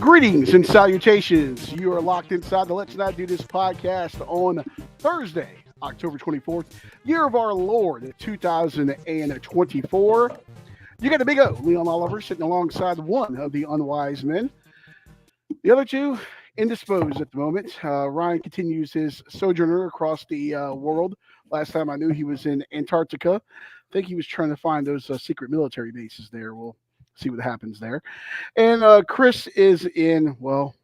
Greetings and salutations. You are locked inside the Let's Not Do This podcast on Thursday, October 24th, year of our Lord, 2024. You got the big O, Leon Oliver, sitting alongside one of the unwise men. The other two, indisposed at the moment. Ryan continues his sojourner across the world. Last time I knew he was in Antarctica. I think he was trying to find those secret military bases there. We'll see what happens there. And Chris is in, well,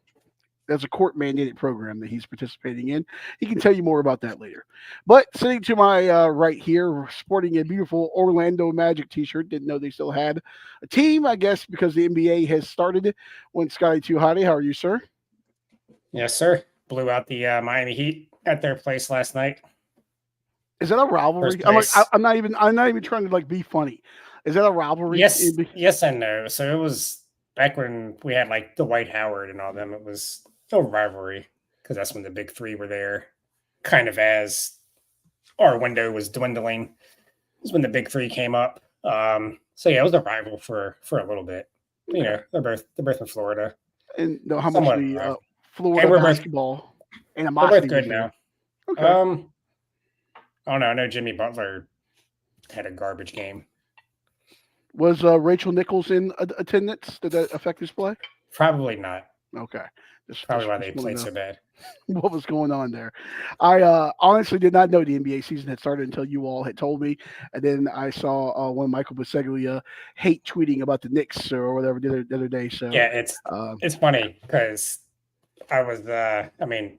there's a court mandated program that he's participating in. He can tell you more about that later. But sitting to my right here, sporting a beautiful Orlando Magic t shirt. Didn't know they still had a team, I guess, because the NBA has started. When Scotty Too Hottie, how are you, sir? Yes, sir. Blew out the Miami Heat at their place last night. Is that a rivalry? I'm not even trying to like be funny. Is that a rivalry? Yes and no. So it was back when we had like Dwight Howard and all them. It was a rivalry because that's when the big three were there, kind of as our window was dwindling. It was when the big three came up. So yeah, it was a rival for a little bit. You know, they're both in Florida. And know how much the Florida basketball animosity. We're both good now. Okay. I don't know. I know Jimmy Butler had a garbage game. Was Rachel Nichols in attendance? Did that affect his play? Probably not. Okay. Probably why they played so bad. What was going on there? I honestly did not know the NBA season had started until you all had told me. And then I saw one Michael Biseglia hate tweeting about the Knicks or whatever the other day. So yeah, it's funny because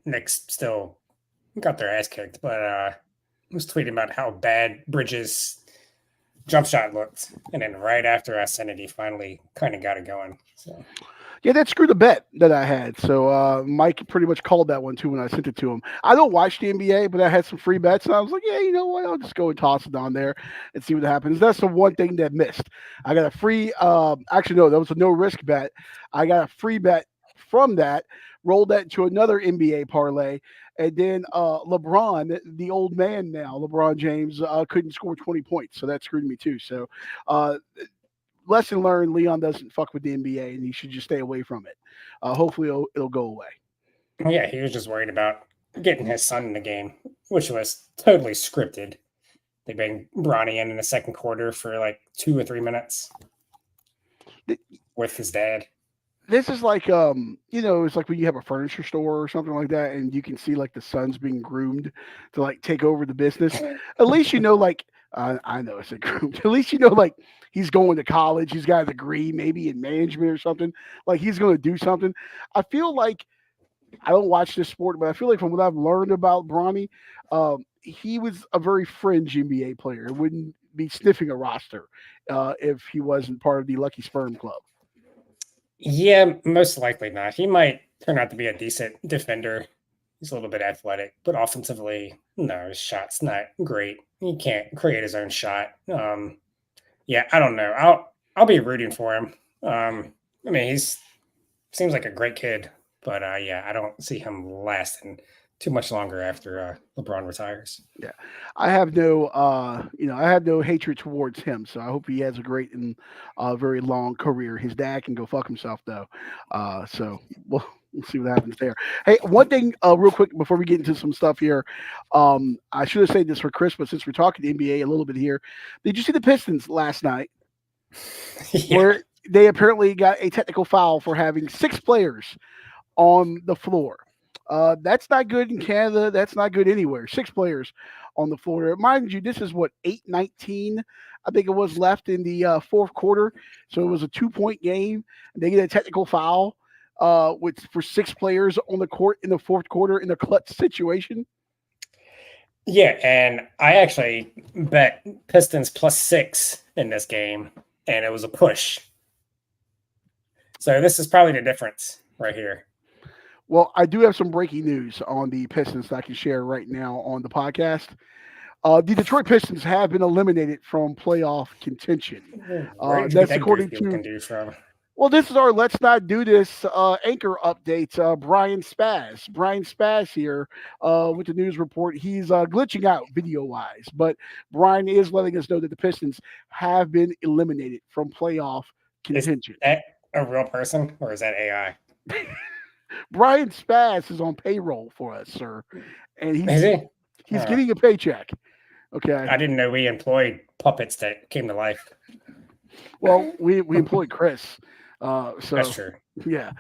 Knicks still got their ass kicked, but I was tweeting about how bad Bridges' jump shot looked. And then right after I sent it, he finally kind of got it going. So. Yeah, that screwed the bet that I had. So Mike pretty much called that one too when I sent it to him. I don't watch the NBA, but I had some free bets, and I was like, yeah, you know what? I'll just go and toss it on there and see what happens. That's the one thing that missed. I got a free. Actually, no, that was a no risk bet. I got a free bet from that. Rolled that into another NBA parlay, and then LeBron, the old man now, LeBron James, couldn't score 20 points, so that screwed me too. So. Lesson learned: Leon doesn't fuck with the NBA, and he should just stay away from it. Hopefully, it'll go away. Yeah, he was just worried about getting his son in the game, which was totally scripted. They bring Bronny in the second quarter for like 2 or 3 minutes with his dad. This is like, it's like when you have a furniture store or something like that, and you can see like the son's being groomed to like take over the business. At least you know, like. I know it's a group. At least you know, like he's going to college. He's got a degree, maybe in management or something. Like he's going to do something. I feel like I don't watch this sport, but I feel like from what I've learned about Bronny, he was a very fringe NBA player. It wouldn't be sniffing a roster if he wasn't part of the Lucky Sperm Club. Yeah, most likely not. He might turn out to be a decent defender. He's a little bit athletic, but offensively, no, his shot's not great. He can't create his own shot. Yeah, I don't know. I'll be rooting for him. He seems like a great kid, but yeah, I don't see him lasting too much longer after LeBron retires. Yeah, I have no hatred towards him. So I hope he has a great and very long career. His dad can go fuck himself though. So we'll see what happens there. Hey, one thing real quick before we get into some stuff here. I should have said this for Chris, but since we're talking NBA a little bit here, did you see the Pistons last night? Yeah. Where they apparently got a technical foul for having 6 players on the floor. That's not good in Canada. That's not good anywhere. 6 players on the floor. Mind you, this is what 8:19, I think it was left in the fourth quarter. So it was a 2-point game. And they get a technical foul for 6 players on the court in the fourth quarter in a clutch situation. Yeah, and I actually bet Pistons +6 in this game, and it was a push. So this is probably the difference right here. Well, I do have some breaking news on the Pistons that I can share right now on the podcast. The Detroit Pistons have been eliminated from playoff contention. That's according to. Well, this is our Let's Not Do This anchor update. Brian Spaz here with the news report. He's glitching out video-wise, but Brian is letting us know that the Pistons have been eliminated from playoff contention. Is that a real person or is that AI? Brian Spaz is on payroll for us, sir, and Is he? he's Uh, getting a paycheck. Okay. I didn't know we employed puppets that came to life. Well, we employed Chris. That's So true. yeah,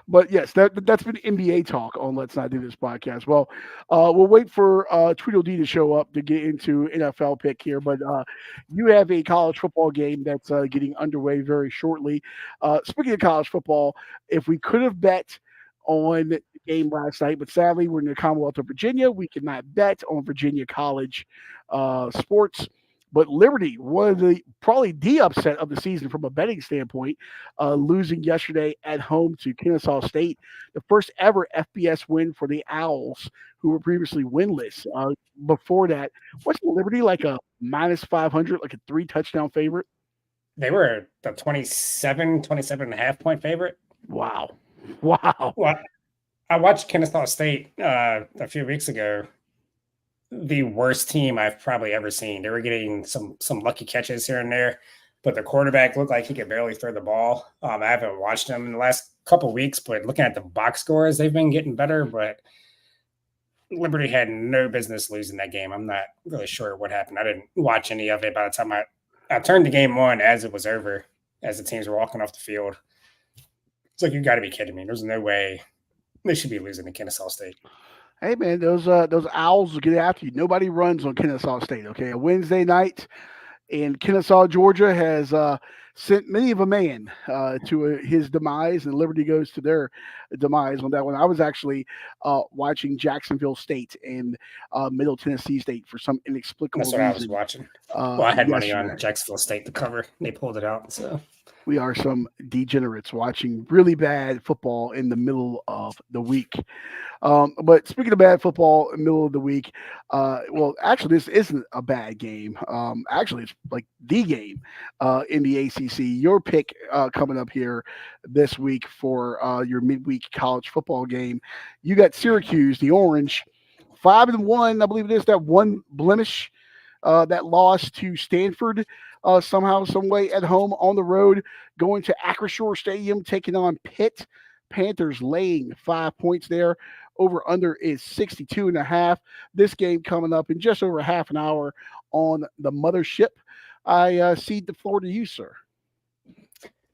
but yes, that's been NBA talk on Let's Not Do This podcast. Well, we'll wait for Tweedledee to show up to get into NFL pick here. But you have a college football game that's getting underway very shortly. Speaking of college football, if we could have bet on the game last night, but sadly we're in the Commonwealth of Virginia, we cannot bet on Virginia college sports. But Liberty, one of the probably the upset of the season from a betting standpoint, losing yesterday at home to Kennesaw State, the first ever FBS win for the Owls, who were previously winless. Before that, wasn't Liberty like a minus 500, like a 3-touchdown favorite? They were the 27 and a half point favorite. Wow. Well, I watched Kennesaw State a few weeks ago. The worst team I've probably ever seen. They were getting some lucky catches here and there, but the quarterback looked like he could barely throw the ball. I haven't watched them in the last couple of weeks, but looking at the box scores, they've been getting better. But Liberty had no business losing that game. I'm not really sure what happened. I didn't watch any of it by the time I turned the game on as it was over, as the teams were walking off the field. It's like, you got to be kidding me. There's no way they should be losing to Kennesaw State. Hey man, those Owls will get after you. Nobody runs on Kennesaw State. Okay, a Wednesday night in Kennesaw, Georgia, has sent many of a man to his demise, and Liberty goes to their demise on that one. I was actually watching Jacksonville State and Middle Tennessee State for some inexplicable reason. That's what I was watching. Well, I had money on Jacksonville State to cover. They pulled it out, so. We are some degenerates watching really bad football in the middle of the week. But speaking of bad football in the middle of the week, well, actually, this isn't a bad game. Actually, it's like the game in the ACC. Your pick coming up here this week for your midweek college football game. You got Syracuse, the Orange, 5-1. I believe it is that one blemish that loss to Stanford. Somehow, some way at home on the road, going to Acrisure Stadium, taking on Pitt. Panthers laying 5 points there. Over under is 62.5. This game coming up in just over half an hour on the mothership. I cede the floor to you, sir.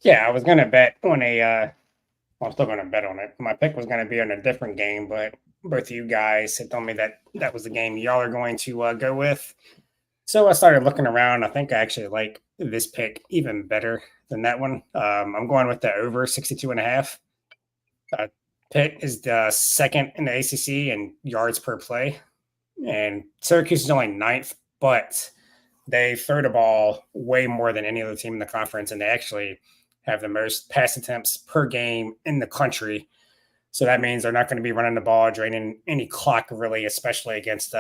Yeah, I was going to bet on I'm still going to bet on it. My pick was going to be on a different game, but both of you guys had told me that was the game y'all are going to go with. So I started looking around. I think I actually like this pick even better than that one. I'm going with the over 62.5. Pitt is the second in the ACC in yards per play, and Syracuse is only 9th, but they throw the ball way more than any other team in the conference, and they actually have the most pass attempts per game in the country. So that means they're not going to be running the ball, draining any clock, really, especially against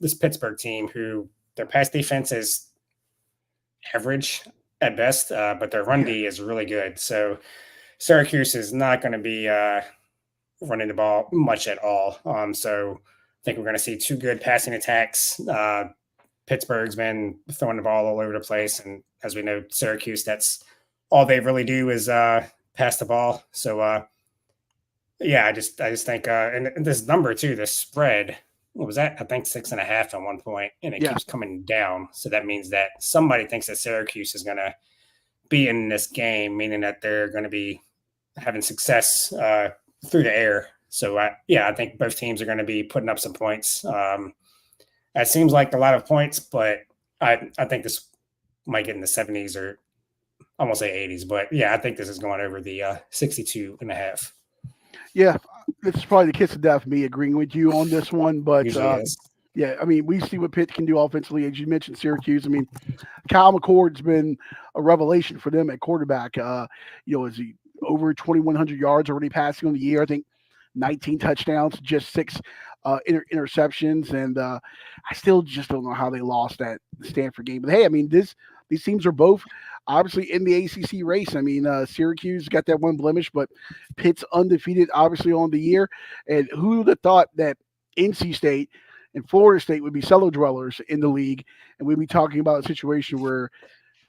this Pittsburgh team, who their pass defense is average at best, but their run D is really good. So Syracuse is not going to be running the ball much at all. So I think we're going to see two good passing attacks. Pittsburgh's been throwing the ball all over the place. And as we know, Syracuse, that's all they really do is pass the ball. So, yeah, I just think, and this number too, the spread, what was that? I think 6.5 at one point, and it keeps coming down. So that means that somebody thinks that Syracuse is going to be in this game, meaning that they're going to be having success through the air. So, I think both teams are going to be putting up some points. That seems like a lot of points, but I think this might get in the 70s or I won't say 80s, but yeah, I think this is going over the 62.5. Yeah, this is probably the kiss of death, me agreeing with you on this one. But yeah, I mean, we see what Pitt can do offensively. As you mentioned, Syracuse. I mean, Kyle McCord's been a revelation for them at quarterback. Is he over 2,100 yards already passing on the year? I think 19 touchdowns, just 6 interceptions, and I still just don't know how they lost that Stanford game. But hey, I mean, these teams are both obviously in the ACC race. I mean, Syracuse got that one blemish, but Pitt's undefeated, obviously, on the year. And who would have thought that NC State and Florida State would be cellar dwellers in the league, and we'd be talking about a situation where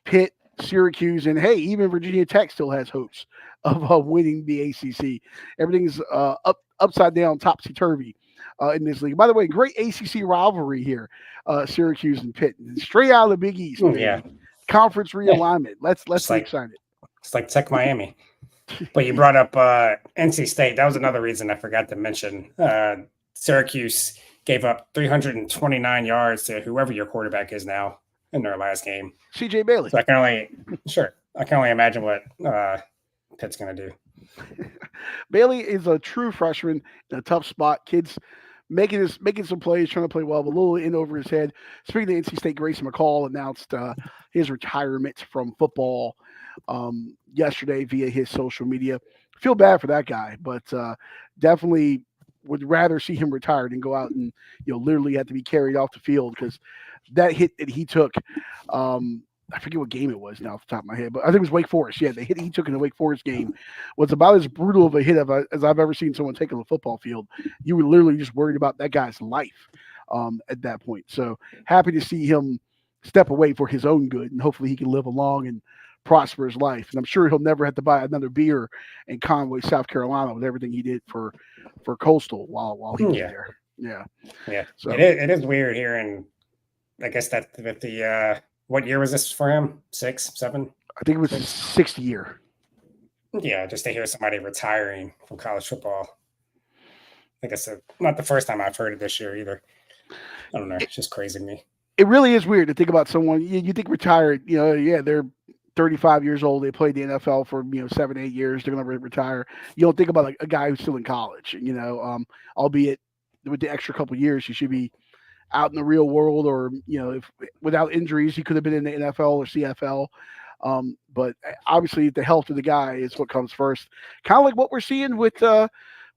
Pitt Syracuse, and hey, even Virginia Tech still has hopes of winning the ACC. Everything's upside down, topsy turvy in this league. By the way, great ACC rivalry here, Syracuse and Pitt, straight out of the Big East, baby. Yeah. Conference Yeah. realignment. Let's Just be like excited. it's like Tech Miami. But you brought up NC State. That was another reason I forgot to mention. Syracuse gave up 329 yards to whoever your quarterback is now in their last game. CJ Bailey. So I can only imagine what Pitt's going to do. Bailey is a true freshman in a tough spot. Kids making some plays, trying to play well, but a little in over his head. Speaking of NC State, Grayson McCall announced his retirement from football yesterday via his social media. Feel bad for that guy, but definitely would rather see him retired than go out and literally have to be carried off the field, because that hit that he took. I forget what game it was now off the top of my head, but I think it was Wake Forest. Yeah, the hit he took in the Wake Forest game was about as brutal of a hit as I've ever seen someone take on the football field. You were literally just worried about that guy's life at that point. So happy to see him step away for his own good, and hopefully he can live a long and prosperous life. And I'm sure he'll never have to buy another beer in Conway, South Carolina, with everything he did for Coastal while he was there. Yeah. So it is weird here, and I guess that the what year was this for him? 6, 7? I think it was his 6th year. Yeah, just to hear somebody retiring from college football. I guess not the first time I've heard it this year either. I don't know. It's just crazy to me. It really is weird to think about someone you think retired. They're 35 years old. They played the NFL for 7, 8 years. They're going to retire. You don't think about a guy who's still in college. Albeit with the extra couple years, he should be out in the real world, or if without injuries, he could have been in the NFL or CFL. But obviously, the health of the guy is what comes first. Kind of like what we're seeing with Tua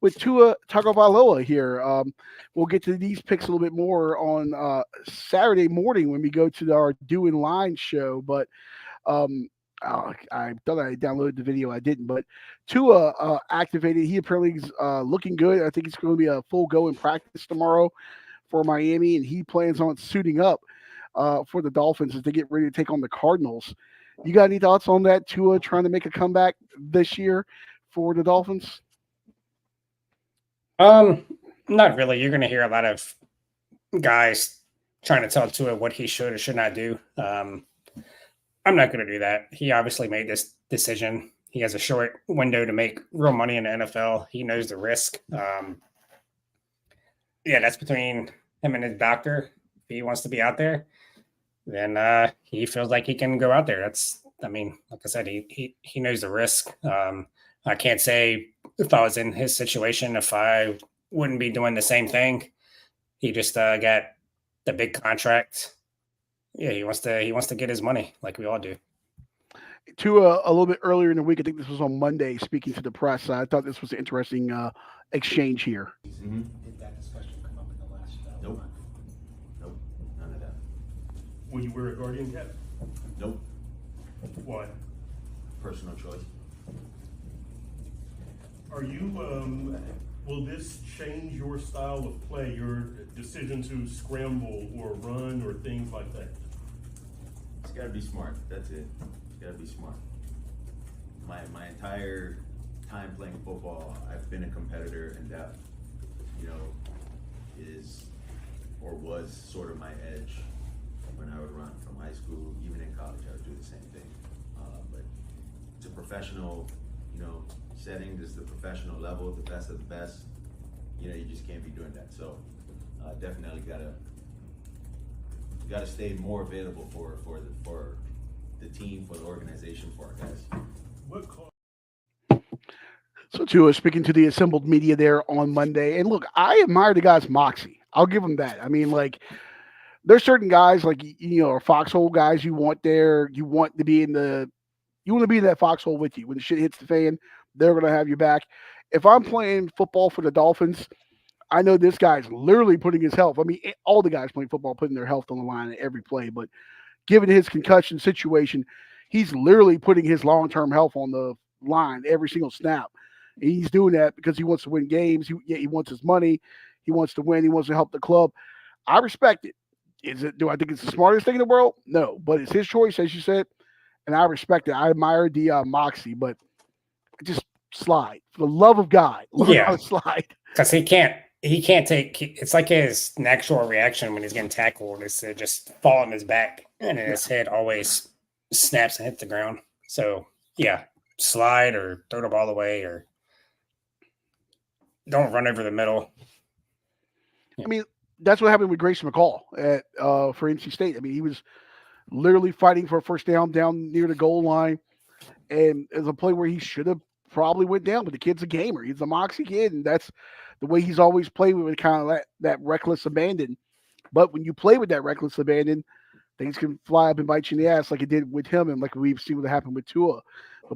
Tagovailoa here. We'll get to these picks a little bit more on Saturday morning when we go to our Doing Line show. But I thought I downloaded the video. I didn't. But Tua activated. He apparently is looking good. I think he's going to be a full go in practice tomorrow for Miami, and he plans on suiting up for the Dolphins as they get ready to take on the Cardinals. You got any thoughts on that? Tua trying to make a comeback this year for the Dolphins? Not really. You're going to hear a lot of guys trying to tell Tua what he should or should not do. I'm not going to do that. He obviously made this decision. He has a short window to make real money in the NFL. He knows the risk. Yeah, that's between him and his doctor. If he wants to be out there, then he feels like he can go out there. Like I said, he knows the risk. I can't say if I was in his situation, if I wouldn't be doing the same thing. He just got the big contract. Yeah, he wants to get his money like we all do. Tua, a little bit earlier in the week, I think this was on Monday, speaking to the press. I thought this was an interesting exchange here. Mm-hmm. Did that discussion come up in the last Nope. Nope. None of that. Will you wear a Guardian cap? Nope. Why? Personal choice. Are you, will this change your style of play, your decision to scramble or run or things like that? It's gotta be smart. That's it. It's gotta be smart. My entire time playing football, I've been a competitor, and that, is or was sort of my edge when I would run from high school. Even in college, I would do the same thing. But it's a professional, setting. This is the professional level, the best of the best. You just can't be doing that. So definitely gotta stay more available for the team, for the organization, for our guys. So Tua speaking to the assembled media there on Monday, and look, I admire the guy's moxie. I'll give him that. I mean, like, there's certain guys like or foxhole guys you want there. You want to be in that foxhole with you when the shit hits the fan. They're gonna have your back. If I'm playing football for the Dolphins, I know this guy's literally putting his health. I mean, all the guys playing football putting their health on the line at every play, but given his concussion situation, he's literally putting his long-term health on the line every single snap. And he's doing that because he wants to win games. He wants his money. He wants to win. He wants to help the club. I respect it. Do I think it's the smartest thing in the world? No, but it's his choice, as you said, and I respect it. I admire the moxie, but just slide. For the love of God, learn how to slide. Because he can't take. It's like his natural reaction when he's getting tackled is to just fall on his back, and then his head always snaps and hits the ground. So yeah, slide or throw the ball away or don't run over the middle. I mean, that's what happened with Grayson McCall at for NC State. I mean, he was literally fighting for a first down near the goal line, and it was a play where he should have probably went down. But the kid's a gamer; he's a moxie kid, and that's the way he's always played with kind of that reckless abandon. But when you play with that reckless abandon, things can fly up and bite you in the ass, like it did with him, and like we've seen what happened with Tua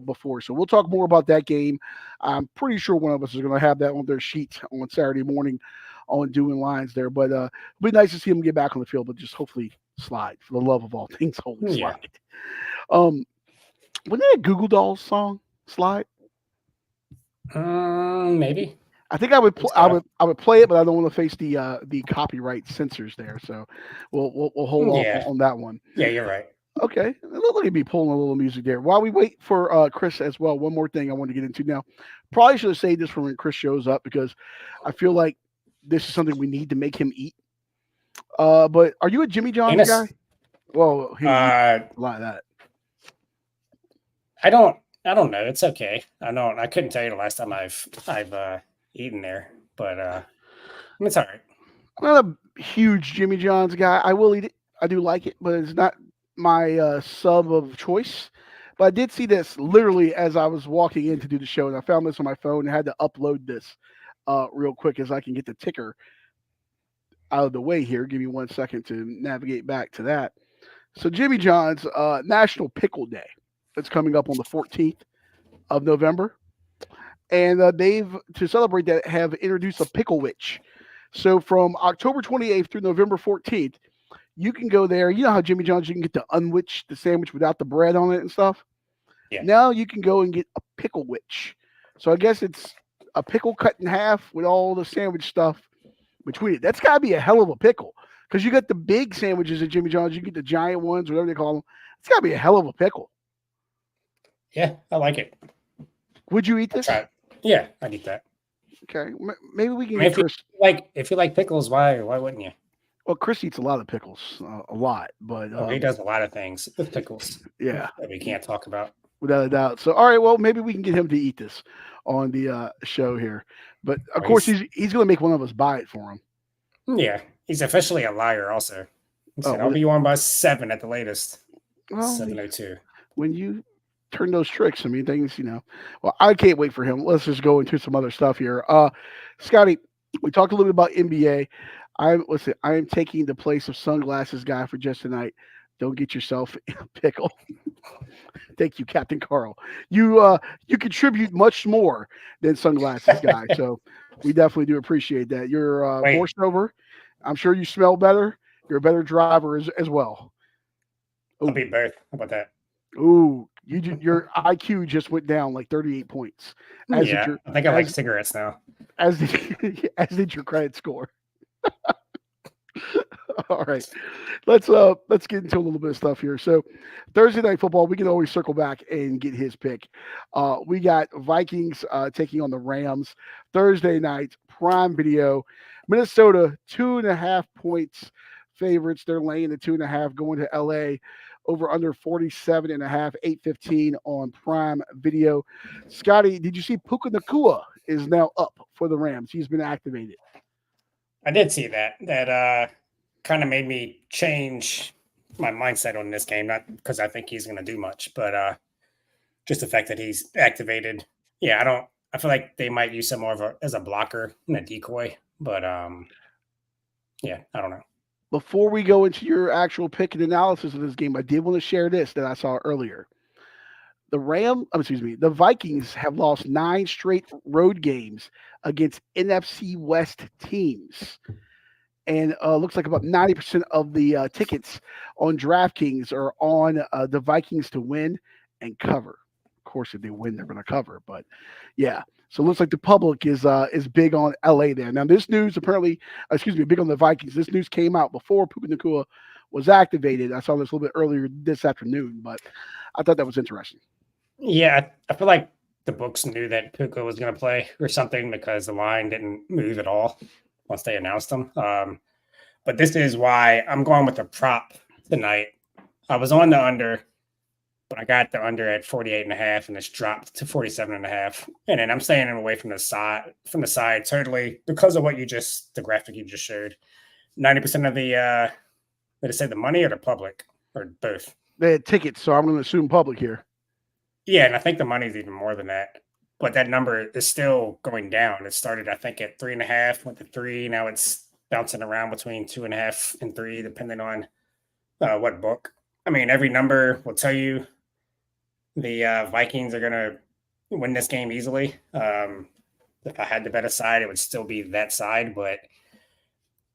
before. So we'll talk more about that game. I'm pretty sure one of us is going to have that on their sheet on Saturday morning on doing lines there. But it'll be nice to see him get back on the field, but just hopefully slide for the love of all things holy. Yeah. Slide. Wasn't that Google Dolls song, Slide? Maybe. I think I would play it, but I don't want to face the copyright censors there. So we'll hold off on that one. Yeah, you're right. Okay, look at me pulling a little music there. While we wait for Chris as well, one more thing I want to get into now. Probably should have saved this for when Chris shows up because I feel like this is something we need to make him eat. But are you a Jimmy John's guy? Well, he a lot of that. I don't know. It's okay. I couldn't tell you the last time I've eaten there, but it's all right. I'm not a huge Jimmy John's guy. I will eat it. I do like it, but it's not my sub of choice. But I did see this literally as I was walking in to do the show, and I found this on my phone and had to upload this real quick as I can get the ticker out of the way here. Give me 1 second to navigate back to that. So Jimmy John's National Pickle Day. It's coming up on the 14th of November. And they've, to celebrate that, have introduced a Pickle Witch. So from October 28th through November 14th, you can go there. You know how Jimmy John's, you can get the unwitch, the sandwich without the bread on it and stuff? Yeah. Now you can go and get a Pickle Witch. So I guess it's a pickle cut in half with all the sandwich stuff between it. That's got to be a hell of a pickle. Because you got the big sandwiches at Jimmy John's. You get the giant ones, whatever they call them. It's got to be a hell of a pickle. Yeah, I like it. Would you eat this? Yeah, I'd eat that. Okay, maybe we can. If you like pickles, why wouldn't you? Well, Chris eats a lot of pickles, a lot, but he does a lot of things with pickles. Yeah, that we can't talk about without a doubt. So, all right, well, maybe we can get him to eat this on the show here. But of course, he's going to make one of us buy it for him. Yeah, he's officially a liar. Also, he said, I'll be on by 7 at the latest. Well, 7:02. When you turn those tricks, I mean, things, well, I can't wait for him. Let's just go into some other stuff here. Scotty, we talked a little bit about NBA. I am taking the place of sunglasses guy for just tonight. Don't get yourself in a pickle. Thank you, Captain Carl. You contribute much more than sunglasses guy, so we definitely do appreciate that. You're more sober. I'm sure you smell better. You're a better driver as well. I'll be both. How about that? Ooh, your IQ just went down like 38 points. I think I like cigarettes now. As did your credit score. All right, let's get into a little bit of stuff here. So Thursday night football, we can always circle back and get his pick. We got Vikings taking on the Rams Thursday night, Prime Video. Minnesota 2.5 points favorites. They're laying the 2.5 going to LA. Over under 47.5, 8:15 on Prime Video. Scotty, did you see Puka Nacua is now up for the Rams? He's been activated. I did see that. That kind of made me change my mindset on this game. Not because I think he's going to do much, but just the fact that he's activated. Yeah, I feel like they might use him more as a blocker and a decoy. But yeah, I don't know. Before we go into your actual pick and analysis of this game, I did want to share this that I saw earlier. The Vikings have lost 9 straight road games against NFC West teams. And looks like about 90% of the tickets on DraftKings are on the Vikings to win and cover. Of course, if they win, they're going to cover. But yeah, so it looks like the public is big on LA there. Now, this news big on the Vikings. This news came out before Puka Nacua was activated. I saw this a little bit earlier this afternoon, but I thought that was interesting. Yeah, I feel like the books knew that Puka was going to play or something because the line didn't move at all once they announced him. But this is why I'm going with the prop tonight. I was on the under, but I got the under at 48.5 and it's dropped to 47.5. And then I'm staying away from the side totally because of the graphic you just showed. 90% of the did it say the money or the public or both? They had tickets, so I'm going to assume public here. Yeah, and I think the money's even more than that. But that number is still going down. It started, I think, at 3.5, went to 3. Now it's bouncing around between 2.5 and 3, depending on what book. I mean, every number will tell you the Vikings are going to win this game easily. If I had to bet a side, it would still be that side. But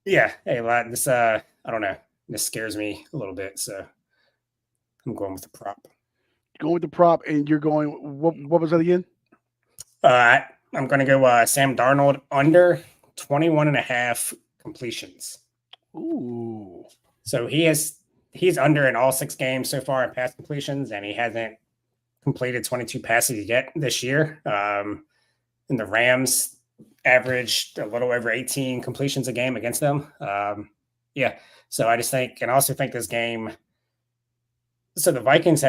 yeah, hey, this I don't know. This scares me a little bit, so I'm going with the prop. Going with the prop, and you're going. What was that again? I'm going to go Sam Darnold under 21.5 completions. Ooh. So he's under in all 6 games so far in pass completions, and he hasn't completed 22 passes yet this year. And the Rams averaged a little over 18 completions a game against them. Yeah. So I just think, and I also think this game, so the Vikings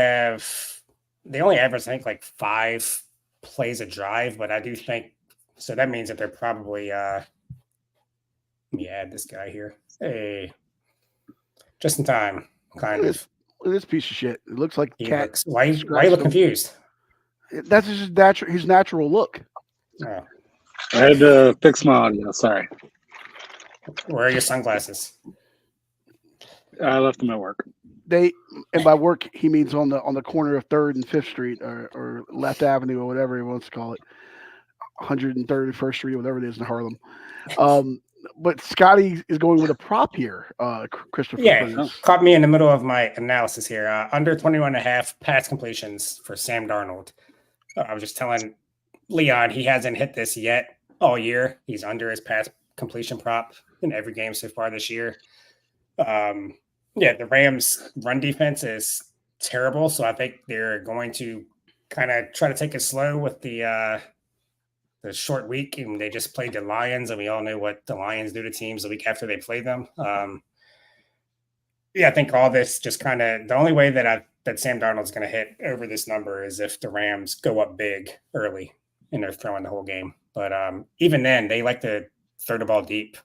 they only average, I think, like 5 plays a drive, but I do think, so that means that they're probably, let me add this guy here. Hey, just in time, kind of. Look at this piece of shit. It looks like cat. Why you look confused? That's just his natural look. Oh. I had to fix my audio. Sorry. Where are your sunglasses? I left them at work. And by work he means on the corner of 3rd and 5th Street or Left Avenue or whatever he wants to call it, 131st Street or whatever it is in Harlem. But Scotty is going with a prop here, Christopher. Yeah, caught me in the middle of my analysis here. Under 21.5 pass completions for Sam Darnold. I was just telling Leon he hasn't hit this yet all year. He's under his pass completion prop in every game so far this year. Yeah, the Rams' run defense is terrible, so I think they're going to kind of try to take it slow with the short week. And they just played the Lions, and we all know what the Lions do to teams the week after they play them. Yeah, I think all this just kind of the only way that Sam Darnold's going to hit over this number is if the Rams go up big early and they're throwing the whole game. But even then, they like to throw the ball deep,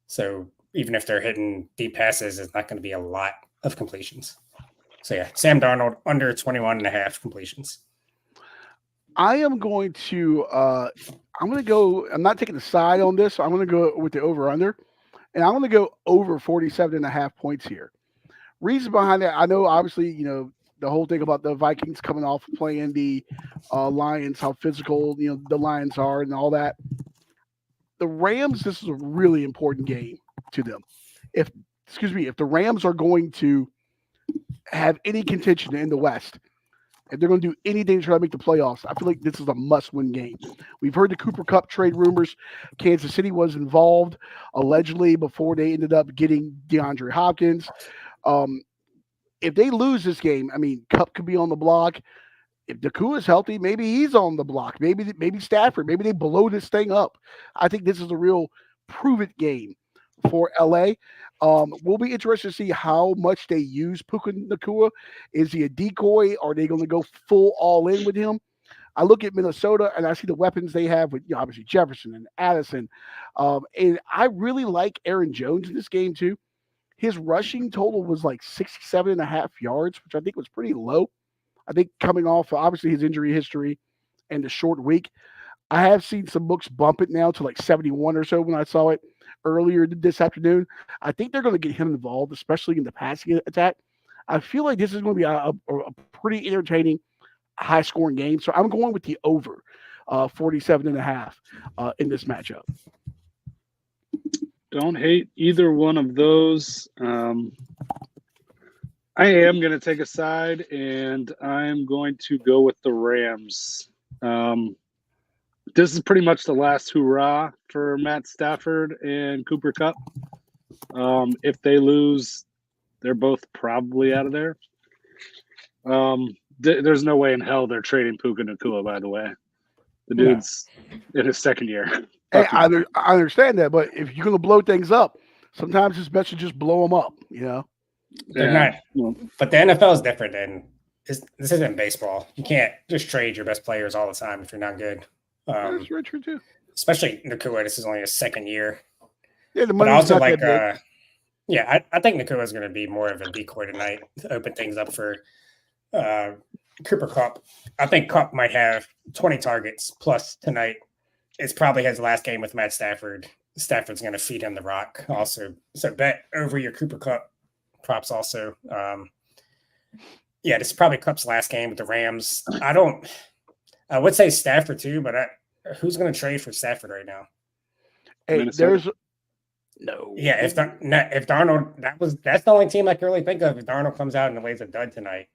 so even if they're hitting deep passes, it's not going to be a lot of completions. So yeah, Sam Darnold under 21.5 completions. I am going to I'm going to go. I'm not taking the side on this. So I'm going to go with the over under, and I'm going to go over 47.5 points here. Reason behind that, I know obviously the whole thing about the Vikings coming off playing the Lions, how physical the Lions are, and all that. The Rams, this is a really important game to them. If the Rams are going to have any contention in the West, if they're going to do anything to try to make the playoffs, I feel like this is a must-win game. We've heard the Cooper Kupp trade rumors. Kansas City was involved allegedly before they ended up getting DeAndre Hopkins. If they lose this game, I mean, Kupp could be on the block. If Nakua is healthy, maybe he's on the block. Maybe Stafford. Maybe they blow this thing up. I think this is a real prove-it game for LA. We'll be interested to see how much they use Puka Nakua. Is he a decoy? Are they going to go full all in with him? I look at Minnesota and I see the weapons they have with obviously Jefferson and Addison. And I really like Aaron Jones in this game too. His rushing total was like 67.5 yards, which I think was pretty low. I think coming off obviously his injury history and the short week. I have seen some books bump it now to like 71 or so when I saw it earlier this afternoon. I think they're going to get him involved, especially in the passing attack. I feel like this is going to be a pretty entertaining, high-scoring game. So I'm going with the over 47.5 in this matchup. Don't hate either one of those. I am going to take a side, and I'm going to go with the Rams. This is pretty much the last hurrah for Matt Stafford and Cooper Kupp. If they lose, they're both probably out of there. There's no way in hell they're trading Puka Nacua, by the way. The No. dude's in his second year. Hey, Fuck I you. understand that, but if you're going to blow things up, sometimes it's best to just blow them up, you know? They're Yeah. not. Well, But the NFL is different, and this isn't baseball. You can't just trade your best players all the time if you're not good. That's very true, too. Especially Nakua. This is only his second year. Yeah, the But money's also, not like, that big. yeah, I think Nakua is going to be more of a decoy tonight to open things up for Cooper Kupp. I think Kupp might have 20 targets plus tonight. It's probably his last game with Matt Stafford. Stafford's going to feed him the rock also. So bet over your Cooper Kupp props also. Yeah, this is probably Kupp's last game with the Rams. I would say Stafford too, but who's going to trade for Stafford right now? Hey, Minnesota. no. Yeah, if Darnold, that's the only team I can really think of if Darnold comes out and lays a dud tonight.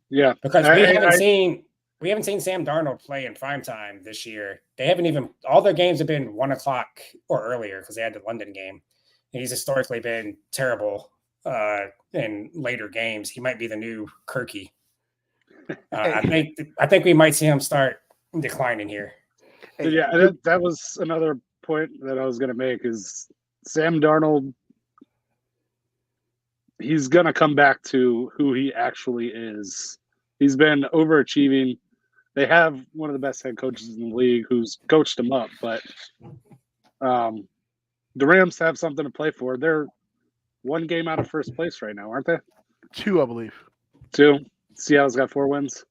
yeah. Because we I- haven't seen Sam Darnold play in primetime this year. They haven't even all their games have been 1:00 or earlier because they had the London game. And he's historically been terrible in later games. He might be the new Kirky. I think we might see him start declining here. Hey, Yeah, that was another point that I was going to make is Sam Darnold, he's going to come back to who he actually is. He's been overachieving. They have one of the best head coaches in the league who's coached him up, but the Rams have something to play for. They're one game out of first place right now, aren't they? 2, I believe. 2. Seattle's got 4 wins.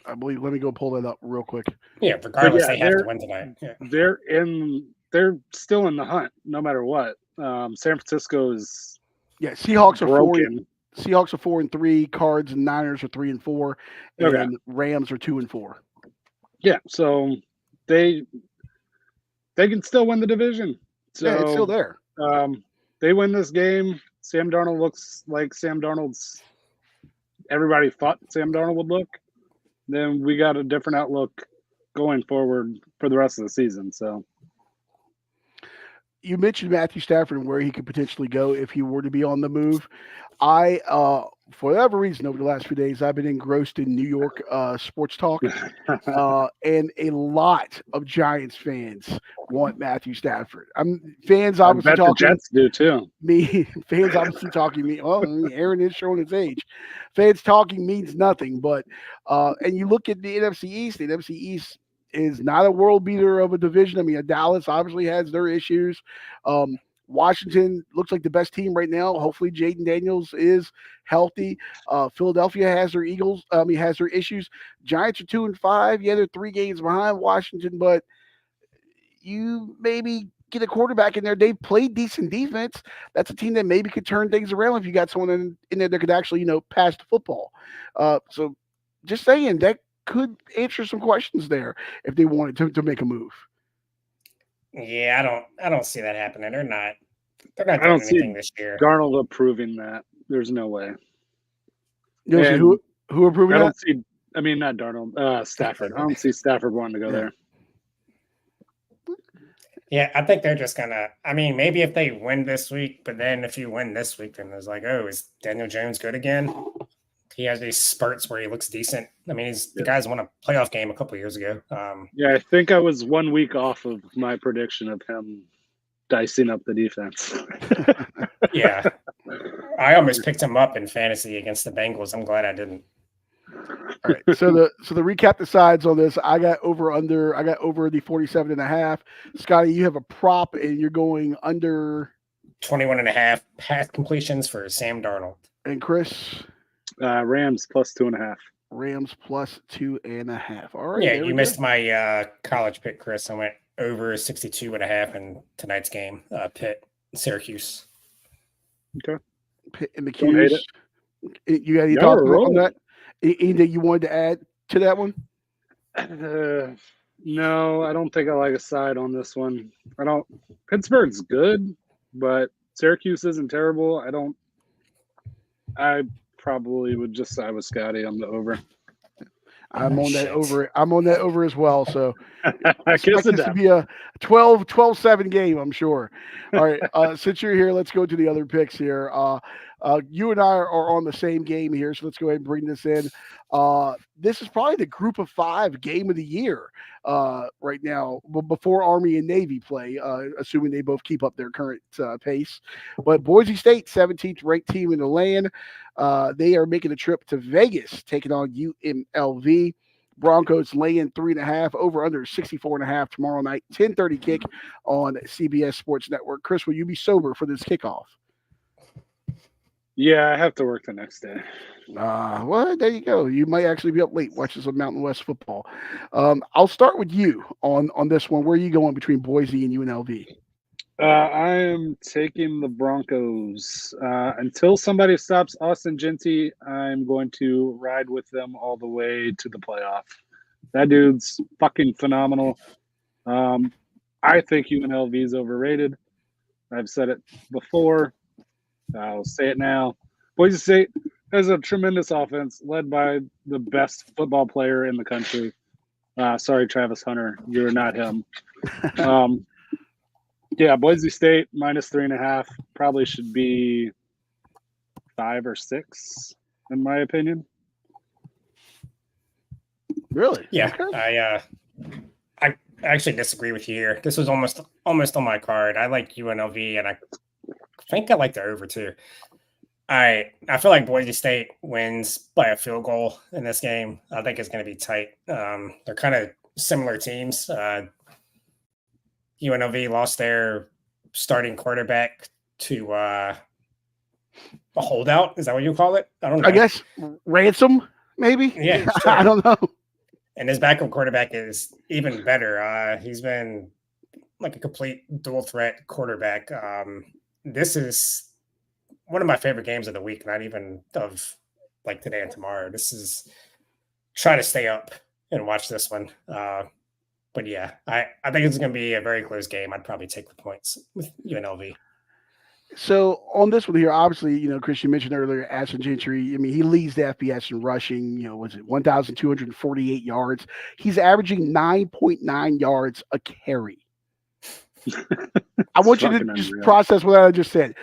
I believe. Let me go pull that up real quick. Yeah, regardless, yeah, they have to they're- win tonight. Yeah. They're still in the hunt no matter what. San Francisco is Yeah, Seahawks are 4. broken. Seahawks are 4-3. Cards and Niners are 3-4, and Okay. Rams are 2-4. Yeah, so they can still win the division. So Yeah, it's still there. they win this game. Sam Darnold looks like Sam Darnold's everybody thought Sam Darnold would look. Then we got a different outlook going forward for the rest of the season. So You mentioned Matthew Stafford and where he could potentially go if he were to be on the move. I, for whatever reason, over the last few days, I've been engrossed in New York sports talk, and a lot of Giants fans want Matthew Stafford. Fans I obviously bet the talking Jets do too. me. Fans obviously talking me. Oh, Aaron is showing his age. Fans talking means nothing, but and you look at the NFC East. The NFC East is not a world beater of a division. I mean, Dallas obviously has their issues. Washington looks like the best team right now. Hopefully, Jaden Daniels is healthy. Philadelphia has their has their issues. Giants are 2-5. Yeah, they're 3 games behind Washington, but you maybe get a quarterback in there. They've played decent defense. That's a team that maybe could turn things around if you got someone in there that could actually, pass the football. So just saying that could answer some questions there if they wanted to make a move. Yeah, I don't see that happening. They're not I doing don't see anything this year. Darnold approving that. There's no way. You know, so And who approving I that? don't see. I mean, not Darnold. Stafford. I don't see Stafford wanting to go Yeah. there. Yeah, I think they're just gonna. I mean, maybe if they win this week, but then if you win this week, then it's like, oh, is Daniel Jones good again? He has these spurts where he looks decent. I mean, the guy's won a playoff game a couple years ago. Yeah, I think I was 1 week off of my prediction of him dicing up the defense. Yeah, I almost picked him up in fantasy against the Bengals. I'm glad I didn't. All right. So the recap the sides on this. I got over the 47.5. Scotty, you have a prop and you're going under. 21.5 pass completions for Sam Darnold. And Chris, Rams plus 2.5. Rams plus 2.5. All right. Yeah, there we you go. missed my college pick, Chris. I went over 62.5 in tonight's game. Pitt, Syracuse. Pitt and the Don't hate Qs. You got any Y'all thoughts are on that? rolling. Anything you wanted to add to that one? No, I don't think I like a side on this one. I don't. Pittsburgh's good, but Syracuse isn't terrible. I probably would just side with Scotty on the over. I'm on that Shit. over. I'm on that over as well. So I expect guess it this to be a 12-7 game, I'm sure. All right. Since you're here, let's go to the other picks here. You and I are on the same game here, so let's go ahead and bring this in. This is probably the Group of 5 game of the year right now, before Army and Navy play, assuming they both keep up their current pace. But Boise State, 17th ranked team in the land, they are making a trip to Vegas, taking on UNLV. Broncos laying 3.5, over under 64.5 tomorrow night, 10:30 kick on CBS Sports Network. Chris, will you be sober for this kickoff? Yeah, I have to work the next day. Well, there you go. You might actually be up late watching some Mountain West football. I'll start with you on this one. Where are you going between Boise and UNLV? I am taking the Broncos. Until somebody stops Austin Genty, I'm going to ride with them all the way to the playoff. That dude's fucking phenomenal. I think UNLV is overrated. I've said it before. I'll say it now. Boise State has a tremendous offense led by the best football player in the country. Sorry, Travis Hunter. You're not him. Yeah, Boise State minus 3.5 probably should be 5 or 6, in my opinion. Really? Yeah, Okay. I actually disagree with you here. This was almost on my card. I like UNLV, and I think I like the over too. I feel like Boise State wins by a field goal in this game. I think it's going to be tight. They're kind of similar teams. UNLV lost their starting quarterback to a holdout. Is that what you call it? I don't know. I guess ransom, maybe. Yeah, I sure. don't know. And his backup quarterback is even better. He's been like a complete dual threat quarterback. This is one of my favorite games of the week, not even of like today and tomorrow. This is try to stay up and watch this one. But yeah, I think it's going to be a very close game. I'd probably take the points with UNLV. So on this one here, obviously, Chris, you mentioned earlier, Ashton Gentry. I mean, he leads the FBS in rushing. Was it 1,248 yards? He's averaging 9.9 yards a carry. I want you to just process what I just said.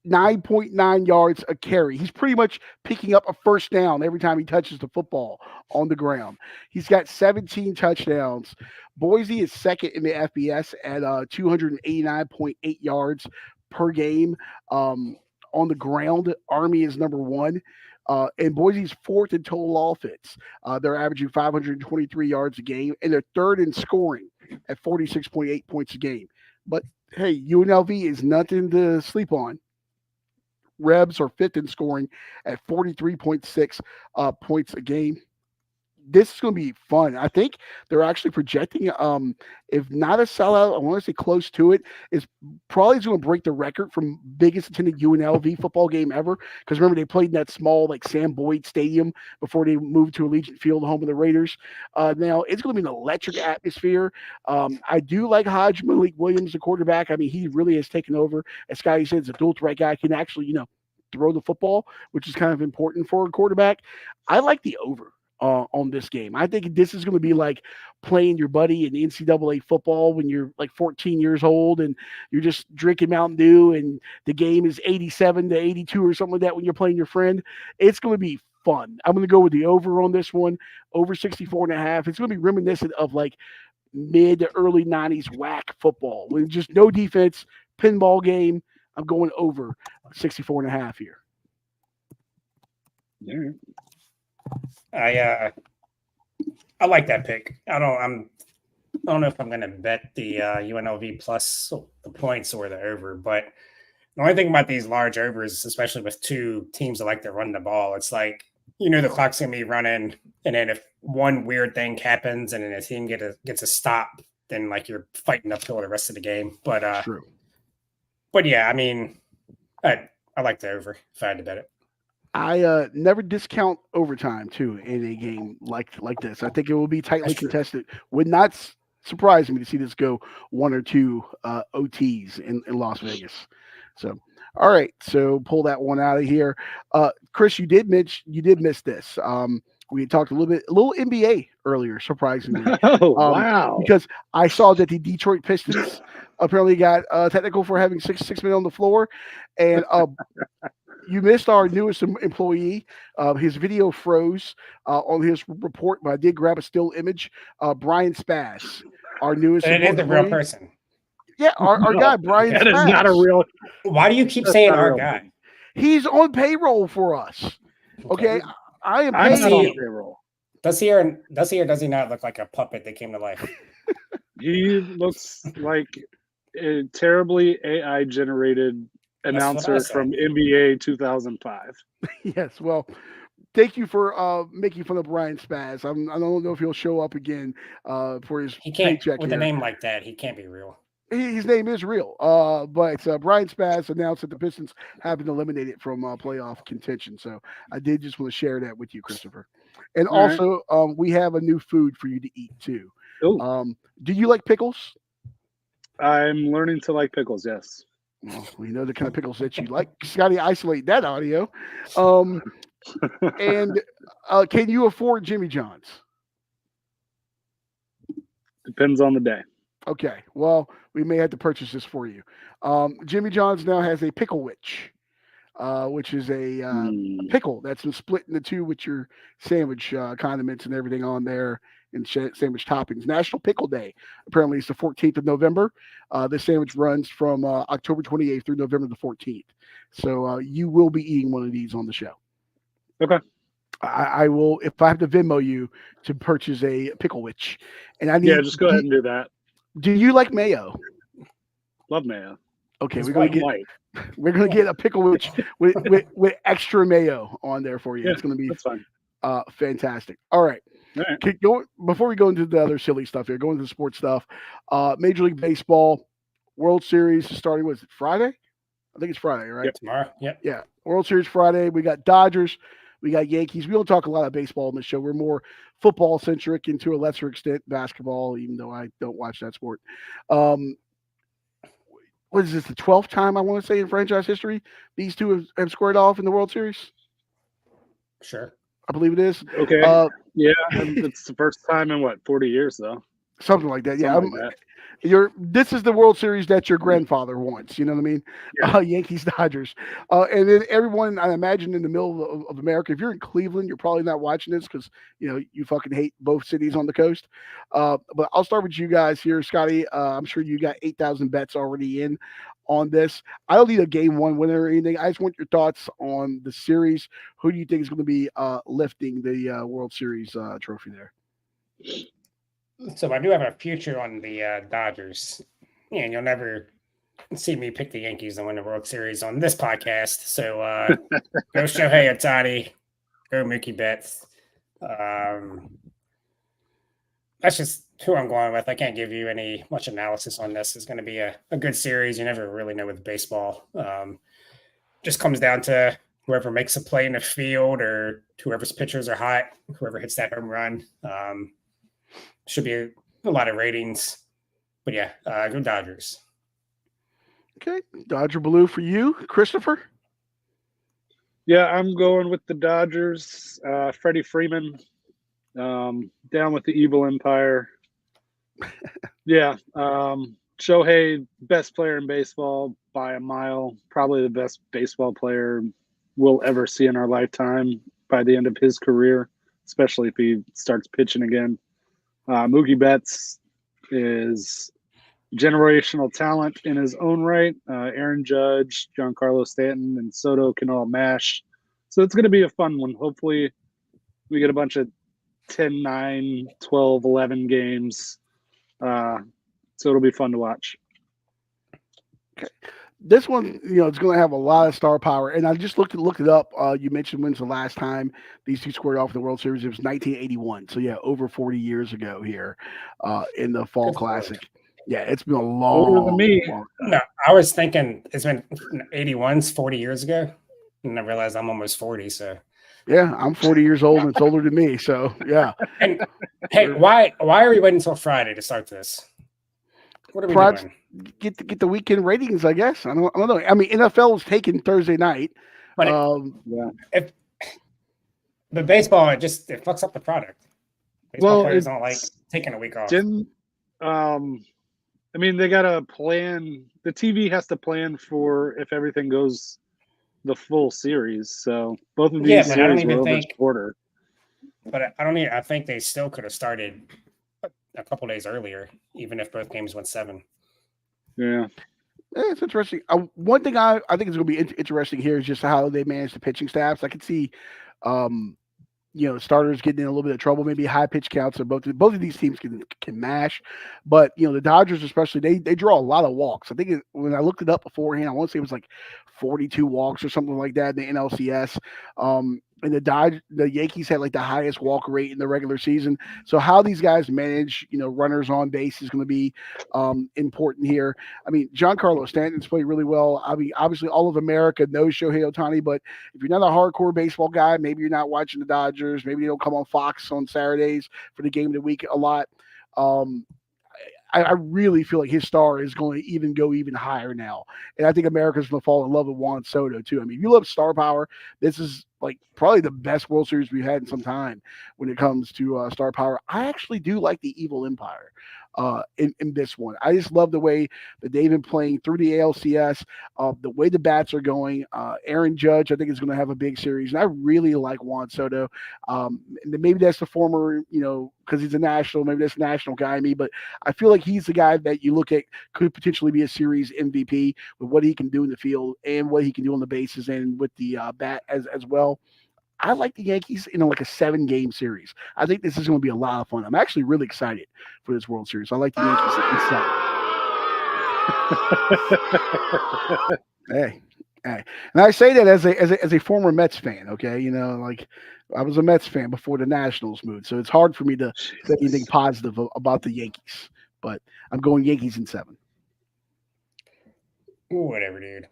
9.9 yards a carry. He's pretty much picking up a first down every time he touches the football on the ground. He's got 17 touchdowns. Boise is second in the FBS at 289.8 yards per game on the ground. Army is number 1. And Boise's fourth in total offense. They're averaging 523 yards a game, and they're third in scoring at 46.8 points a game. But hey, UNLV is nothing to sleep on. Rebs are fifth in scoring at 43.6 points a game. This is going to be fun. I think they're actually projecting, if not a sellout, I want to say close to it, is probably going to break the record from biggest attended UNLV football game ever. Because remember, they played in that small, like Sam Boyd Stadium before they moved to Allegiant Field, home of the Raiders. Now, it's going to be an electric atmosphere. I do like Hodge Malik Williams, the quarterback. I mean, he really has taken over. As Scotty said, he's a dual threat guy, can actually, throw the football, which is kind of important for a quarterback. I like the over on this game. I think this is going to be like playing your buddy in NCAA football when you're like 14 years old and you're just drinking Mountain Dew and the game is 87-82 or something like that when you're playing your friend. It's going to be fun. I'm going to go with the over on this one, over 64.5. It's going to be reminiscent of like mid to early 90s whack football with just no defense, pinball game. I'm going over 64.5 here. Yeah. I like that pick. I don't know if I'm going to bet the UNLV plus the points or the over, but the only thing about these large overs, especially with two teams that like to run the ball, it's like, the clock's going to be running, and then if one weird thing happens and then a team gets a stop, then like you're fighting uphill the rest of the game. But True. But yeah, I mean, I like the over if I had to bet it. I never discount overtime too in a game like this. I think it will be tightly contested. Would not surprise me to see this go 1 or 2 OTs in Las Vegas. So, all right, so pull that one out of here. Chris, you did miss this. We had talked a little NBA earlier, surprisingly. Oh, wow. Because I saw that the Detroit Pistons apparently got technical for having six men on the floor. And you missed our newest employee. His video froze on his report, but I did grab a still image. Brian Spaz, our newest And it is a real employee. person. Yeah, our No, guy, Brian That is Spaz. not a real. Why do you keep That's saying not our real. guy? He's on payroll for us. Okay. I am I'm paying not on he- payroll. Does he or does he not look like a puppet that came to life? He looks like a terribly AI generated what I announcer said. from NBA 2005. Yes. Well, thank you for making fun of Brian Spaz. I don't know if he'll show up again for his He can't paycheck with here. a name like that. He can't be real. His name is real. But Brian Spaz announced that the Pistons have been eliminated from playoff contention. So I did just want to share that with you, Christopher. And All right. also, we have a new food for you to eat too. Ooh. Do you like pickles? I'm learning to like pickles. Yes. Well, we know the kind of pickles that you like. Scotty, isolate that audio. And can you afford Jimmy John's? Depends on the day. Okay. Well, we may have to purchase this for you. Jimmy John's now has a pickle witch, which is a pickle that's been split into two with your sandwich condiments and everything on there and sandwich toppings. National Pickle Day. Apparently, it's the 14th of November. This sandwich runs from October 28th through November the 14th. So you will be eating one of these on the show. Okay. I will, if I have to Venmo you to purchase a pickle witch. And I need, Yeah, just go ahead and do that. Do you like mayo? Love mayo. Okay, It's we're gonna white get and white. we're gonna get a pickle witch with extra mayo on there for you. Yeah, It's gonna be That's fine. fantastic. All right. All right. Before we go into the other silly stuff here, go into the sports stuff. Major League Baseball World Series is starting. Was it Friday? I think it's Friday, right? Yep. Tomorrow. Yep. Yeah. World Series Friday. We got Dodgers. We got Yankees. We don't talk a lot of baseball on the show. We're more football centric and to a lesser extent basketball, even though I don't watch that sport. What is this, the 12th time I want to say in franchise history these two have squared off in the World Series? Sure. I believe it is. Okay. Yeah, it's the first time in 40 years though. Something like that. Yeah. Something like that. This is the World Series that your grandfather wants. You know what I mean? Yeah. Yankees, Dodgers. And then everyone, I imagine, in the middle of America, if you're in Cleveland, you're probably not watching this because, you fucking hate both cities on the coast. But I'll start with you guys here, Scotty. I'm sure you got 8,000 bets already in on this. I don't need a game one winner or anything. I just want your thoughts on the series. Who do you think is going to be lifting the World Series trophy there? So I do have a future on the Dodgers, and you'll never see me pick the Yankees to win the World Series on this podcast. So go Shohei Ohtani, go Mookie Betts. That's just who I'm going with. I can't give you any much analysis on this. It's going to be a good series. You never really know with baseball. Just comes down to whoever makes a play in the field or whoever's pitchers are hot, whoever hits that home run. Should be a lot of ratings. But yeah, go Dodgers. Okay. Dodger Blue for you, Christopher? Yeah, I'm going with the Dodgers. Freddie Freeman, down with the evil empire. Yeah, Shohei, best player in baseball by a mile. Probably the best baseball player we'll ever see in our lifetime by the end of his career, especially if he starts pitching again. Mookie Betts is generational talent in his own right. Aaron Judge, Giancarlo Stanton, and Soto can all mash. So it's going to be a fun one. Hopefully we get a bunch of 10, 9, 12, 11 games. So it'll be fun to watch. This one, it's going to have a lot of star power. And I just looked it up. You mentioned when's the last time these two squared off in the World Series? It was 1981. So, yeah, over 40 years ago here in the Fall Classic. Yeah, it's been a Older than me. long time. No, I was thinking it's been 81's 40 years ago. And I realized I'm almost 40. So, yeah, I'm 40 years old and it's older than me. So, yeah. and hey, why are we waiting until Friday to start this? What are we doing? Get the weekend ratings, I guess. I don't know. I mean, NFL is taking Thursday night. But but baseball, it fucks up the product. Baseball players don't like taking a week off. I mean, they got to plan. The TV has to plan for if everything goes the full series. So both of Yeah, these but I don't series were even over think. shorter. But I don't even. I think they still could have started a couple days earlier, even if both games went 7. Yeah. It's interesting. One thing I think is going to be interesting here is just how they manage the pitching staffs. I could see, um, starters getting in a little bit of trouble. Maybe high pitch counts. So both of these teams can mash, but the Dodgers especially they draw a lot of walks. I think when I looked it up beforehand, I want to say it was like 42 walks or something like that in the NLCS. And the Yankees had like the highest walk rate in the regular season. So how these guys manage, runners on base is going to be important here. I mean, Giancarlo Stanton's played really well. I mean, obviously all of America knows Shohei Ohtani, but if you're not a hardcore baseball guy, maybe you're not watching the Dodgers. Maybe you don't come on Fox on Saturdays for the game of the week a lot. I really feel like his star is going to go even higher now. And I think America's going to fall in love with Juan Soto, too. I mean, if you love star power, this is like probably the best World Series we've had in some time when it comes to star power. I actually do like the Evil Empire in this one. I just love the way that they've been playing through the ALCS, the way the bats are going. Aaron Judge, I think, is going to have a big series. And I really like Juan Soto. And maybe that's the former, because he's a national, maybe that's a national guy in me, but I feel like he's the guy that you look at could potentially be a series MVP with what he can do in the field and what he can do on the bases and with the bat as well. I like the Yankees in like a 7-game series. I think this is going to be a lot of fun. I'm actually really excited for this World Series. I like the Yankees in 7. Hey. And I say that as a former Mets fan, okay? Like I was a Mets fan before the Nationals moved, so it's hard for me to say anything positive about the Yankees. But I'm going Yankees in 7. Whatever, dude.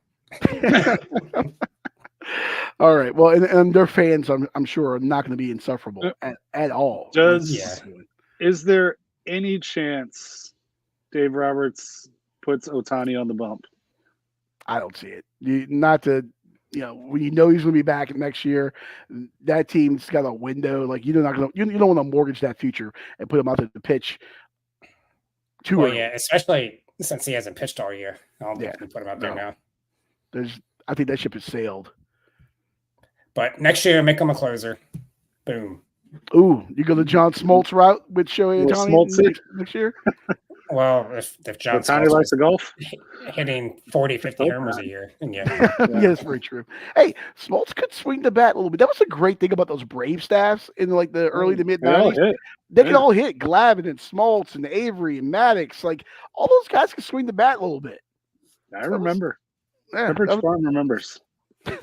All right. Well, and their fans, I'm sure, are not going to be insufferable at all. Is there any chance Dave Roberts puts Ohtani on the bump? I don't see it. Not to, when he's going to be back next year, that team's got a window. Like you don't want to mortgage that future and put him out there to pitch too early. Yeah, especially since he hasn't pitched all year. I don't think we put him out there now. I think that ship has sailed. But next year, make him a closer. Boom. Ooh, you go the John Smoltz route with Shohei Ohtani next year? Well, if John Ohtani likes to golf, hitting 40, 50 homers a year. Yeah, that's very true. Hey, Smoltz could swing the bat a little bit. That was a great thing about those Brave staffs in like the early to mid 90s. They could all hit. Glavine and Smoltz and Avery and Maddox. Like all those guys could swing the bat a little bit. I remember. Pepperidge Farm remembers.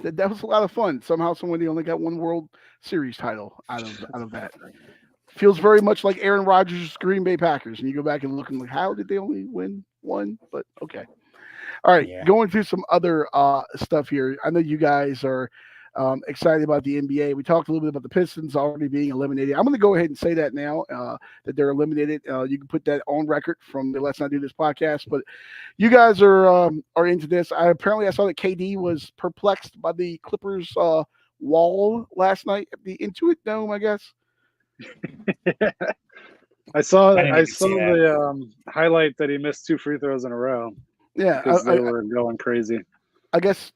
That was a lot of fun. Somehow, somebody only got one World Series title out of that. Feels very much like Aaron Rodgers' Green Bay Packers, and you go back and look and like, how did they only win one? But okay. All right, going through some other stuff here. I know you guys are excited about the NBA. We talked a little bit about the Pistons already being eliminated. I'm going to go ahead and say that now that they're eliminated. You can put that on record from the Let's Not Do This podcast. But you guys are into this. I saw that KD was perplexed by the Clippers wall last night at the Intuit Dome, I guess. I saw the highlight that he missed 2 free throws in a row. Yeah, because they were going crazy. I guess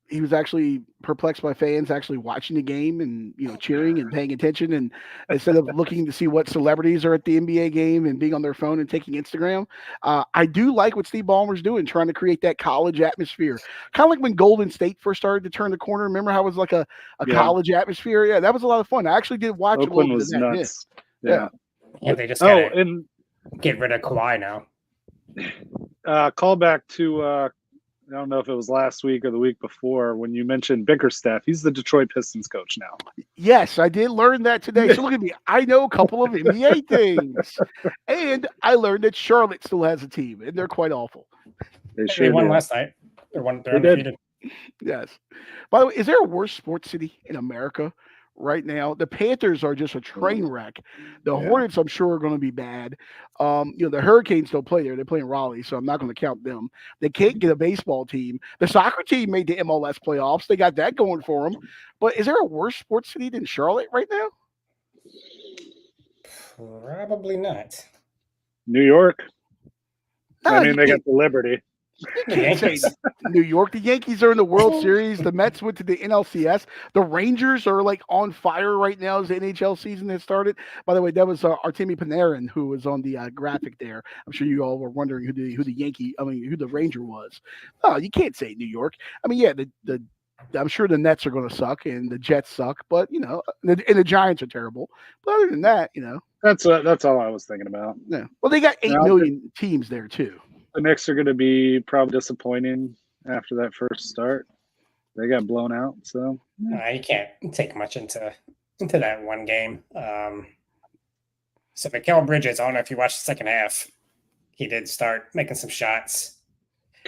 he was actually perplexed by fans actually watching the game and cheering and paying attention, and instead of looking to see what celebrities are at the NBA game and being on their phone and taking Instagram. I do like what Steve Ballmer's doing, trying to create that college atmosphere, kind of like when Golden State first started to turn the corner. Remember how it was like a college atmosphere? Yeah, that was a lot of fun. I actually did watch Oakland a little was bit of that. nuts. Yeah. They just gotta get rid of Kawhi now. Call back to I don't know if it was last week or the week before when you mentioned Bickerstaff. He's the Detroit Pistons coach now. Yes, I did learn that today. So look at me. I know a couple of NBA things. And I learned that Charlotte still has a team, and they're quite awful. They won last night. They're undefeated. Yes. By the way, is there a worse sports city in America right now? The Panthers are just a train wreck. The Hornets, I'm sure, are going to be bad. The Hurricanes don't play there. They play in Raleigh, so I'm not going to count them. They can't get a baseball team. The soccer team made the MLS playoffs. They got that going for them. But is there a worse sports city than Charlotte right now? Probably not. New York. I mean, they got the Liberty. The Can't say Yankees. New York. The Yankees are in the World Series. The Mets went to the NLCS. The Rangers are like on fire right now as the NHL season has started. By the way, that was Artemi Panarin who was on the graphic there. I'm sure you all were wondering who the Ranger was. Oh, you can't say New York. I mean, yeah, the I'm sure the Nets are going to suck and the Jets suck, but and the Giants are terrible. But other than that, That's all I was thinking about. yeah. Well, they got 8 million teams there too. The Knicks are going to be probably disappointing after that first start. They got blown out, so You can't take much into that one game. So Mikal Bridges, I don't know if you watched the second half. He did start making some shots.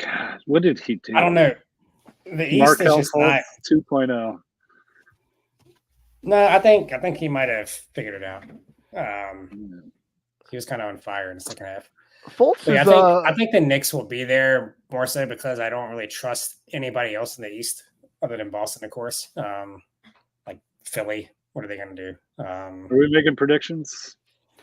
God, what did he do? I don't know. The East is Markel just not. Fultz 2.0. No, I think he might have figured it out. He was kind of on fire in the second half. Fultz But yeah, is, I think the Knicks will be there more so because I don't really trust anybody else in the East other than Boston, of course. Like Philly, what are they going to do? Are we making predictions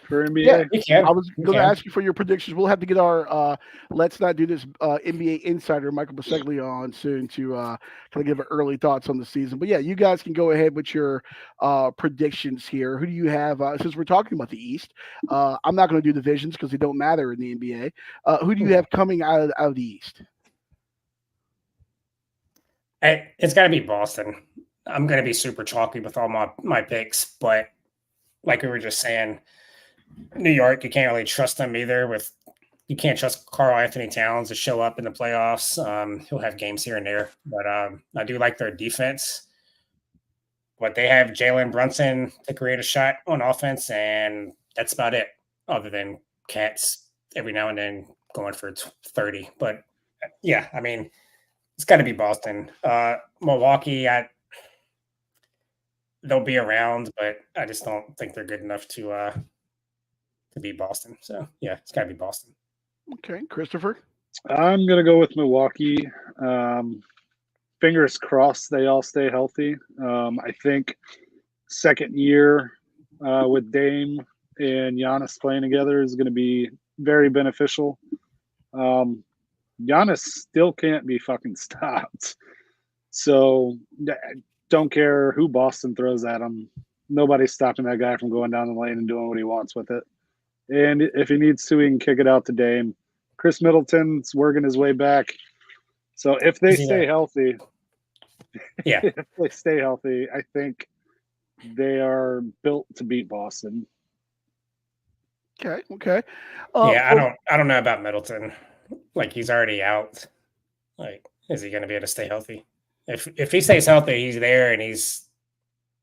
for NBA? Yeah. You can. I was You going to can. ask you for your predictions. We'll have to get our Let's Not Do This NBA insider, Michael Biseglia, on soon to kind of give early thoughts on the season. But yeah, you guys can go ahead with your predictions here. Who do you have? Since we're talking about the East, I'm not going to do divisions because they don't matter in the NBA. Who do you have coming out of the East? It's got to be Boston. I'm going to be super chalky with all my picks, but like we were just saying, New York, you can't really trust them either. You can't trust Karl Anthony Towns to show up in the playoffs. He'll have games here and there, but I do like their defense. But they have Jalen Brunson to create a shot on offense, and that's about it. Other than Cats every now and then going for 30, but yeah, I mean, it's got to be Boston. Milwaukee, they'll be around, but I just don't think they're good enough to beat Boston. So yeah, it's got to be Boston. Okay, Christopher. I'm going to go with Milwaukee. Fingers crossed they all stay healthy. I think second year with Dame and Giannis playing together is going to be very beneficial. Giannis still can't be fucking stopped. So don't care who Boston throws at him. Nobody's stopping that guy from going down the lane and doing what he wants with it. And if he needs to, he can kick it out to Dame. Chris Middleton's working his way back. So if they stay healthy, I think they are built to beat Boston. Okay. I don't know about Middleton. Like, he's already out. Like, is he going to be able to stay healthy? If he stays healthy, he's there and he's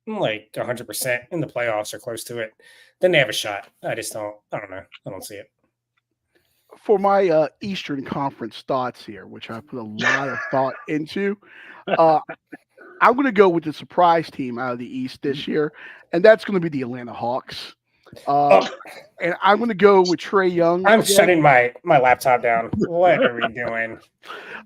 like 100% in the playoffs or close to it, then they have a shot. I don't know. I don't see it. For my Eastern Conference thoughts here, which I put a lot of thought into, I'm going to go with the surprise team out of the East this year, and that's going to be the Atlanta Hawks. And I'm going to go with Trae Young. I'm shutting my laptop down. What are we doing?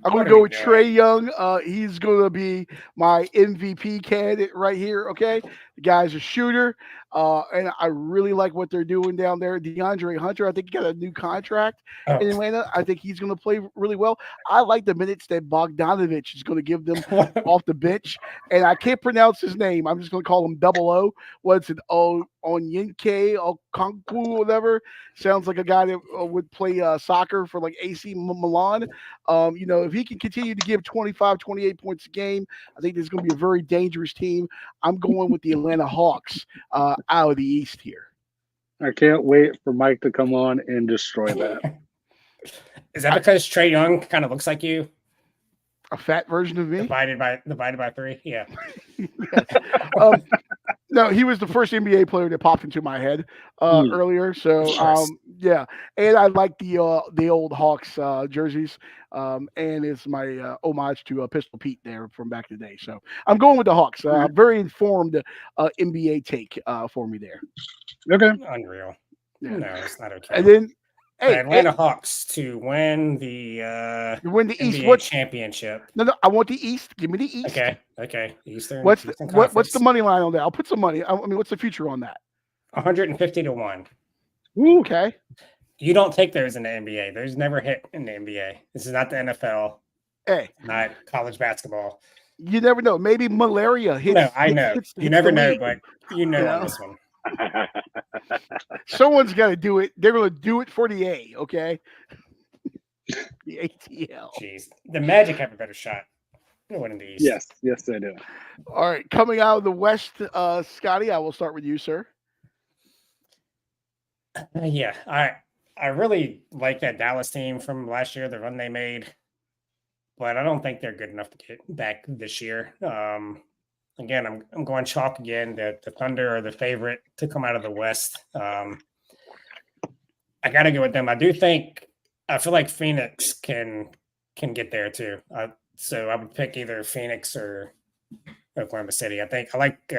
I'm going to go with Trae Young. He's going to be my MVP candidate right here. Okay. The guy's a shooter. And I really like what they're doing down there. DeAndre Hunter, I think he got a new contract in Atlanta. I think he's going to play really well. I like the minutes that Bogdanovich is going to give them off the bench. And I can't pronounce his name. I'm just going to call him Double O. What's it? Onyinke Okonkwo, whatever. Sounds like a guy that would play soccer for like AC Milan. If he can continue to give 25, 28 points a game, I think this is going to be a very dangerous team. I'm going with the Atlanta Hawks out of the East here. I can't wait for Mike to come on and destroy that. Is that because Trae Young kind of looks like you? A fat version of me? Divided by 3? Yeah. Yes. No, he was the first NBA player that popped into my head earlier. So, yeah. And I like the old Hawks jerseys. And it's my homage to Pistol Pete there from back in the day. So I'm going with the Hawks. Very informed NBA take for me there. Okay. Unreal. Yeah. No, it's not okay. And then, the Atlanta Hawks to win the NBA East championship. No, I want the East. Give me the East. Okay. Eastern. What's the money line on that? I'll put some money. I mean, what's the future on that? 150 to 1. Okay. You don't take those in the NBA. Those never hit in the NBA. This is not the NFL, Hey, not college basketball. you never know. Maybe malaria hits. No, I know. hits You never the know, league. but you know You on know? this one. Someone's got to do it. They're going to do it for the A. Okay. The ATL. Jeez. The Magic have a better shot. They're winning the East. Yes, they do. All right, coming out of the West, Scotty, I will start with you, sir. Yeah. I really like that Dallas team from last year, the run they made. But I don't think they're good enough to get back this year. Again, I'm going chalk again. The Thunder are the favorite to come out of the West. I got to go with them. I feel like Phoenix can get there too. So I would pick either Phoenix or Oklahoma City. I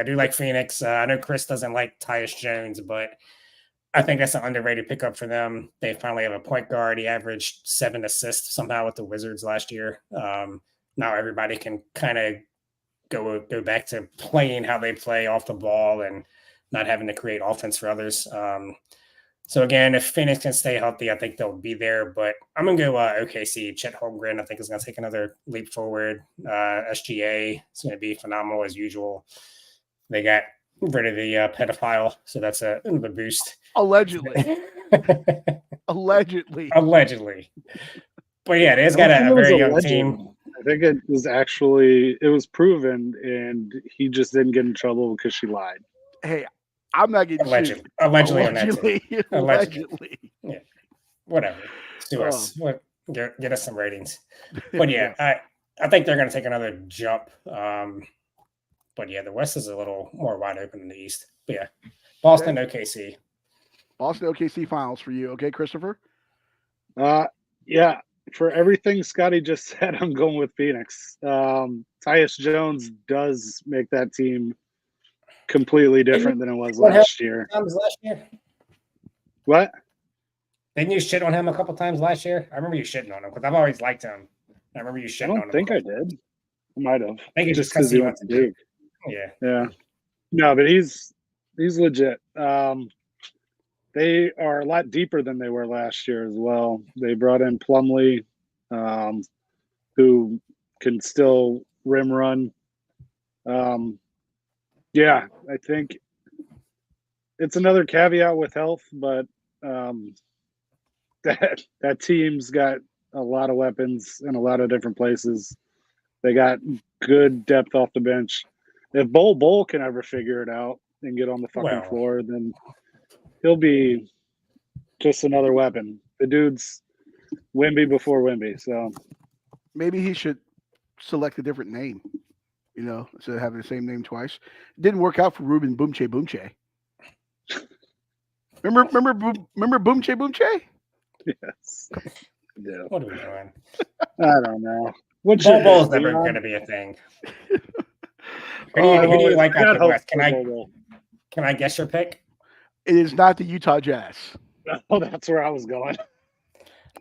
do like Phoenix. I know Chris doesn't like Tyus Jones, but I think that's an underrated pickup for them. They finally have a point guard. He averaged 7 assists somehow with the Wizards last year. Now everybody can kind of go back to playing how they play off the ball and not having to create offense for others. So again, if Phoenix can stay healthy, I think they'll be there. But I'm gonna go OKC. Chet Holmgren, I think, is gonna take another leap forward. SGA is gonna be phenomenal as usual. They got rid of the pedophile, so that's a boost. Allegedly. Allegedly. Allegedly. But yeah, they've got I don't a think it was very young alleged. team. I think it was proven, and he just didn't get in trouble because she lied. Hey, I'm not getting Allegedly. sued. Allegedly on that team. Allegedly. Whatever. Sue us. Get us some ratings. But yeah, I think they're going to take another jump. But yeah, the West is a little more wide open than the East. But yeah, Boston, OKC. Boston OKC finals for you. Okay, Christopher? Yeah, for everything Scotty just said, I'm going with Phoenix. Tyus Jones does make that team completely different than it was last year. Last year? What? Didn't you shit on him a couple times last year? I remember you shitting on him because I've always liked him. I remember you I shitting on him. don't think I did. I might have. I think it's Just because because he went to Duke. Yeah. Yeah. No, but he's legit. They are a lot deeper than they were last year as well. They brought in Plumlee, who can still rim run. Yeah, I think it's another caveat with health, but that team's got a lot of weapons in a lot of different places. They got good depth off the bench. If Bol can ever figure it out and get on the fucking floor, then he'll be just another weapon. The dude's Wemby before Wemby, so maybe he should select a different name, instead of having the same name twice. It didn't work out for Ruben Boomche Boomche. Remember Boomche Boomche? yes. Yeah. What are we doing? I don't know. What's Bol never going to be a thing. Who do you like out the West? Can I guess your pick? It is not the Utah Jazz. Oh, that's where I was going.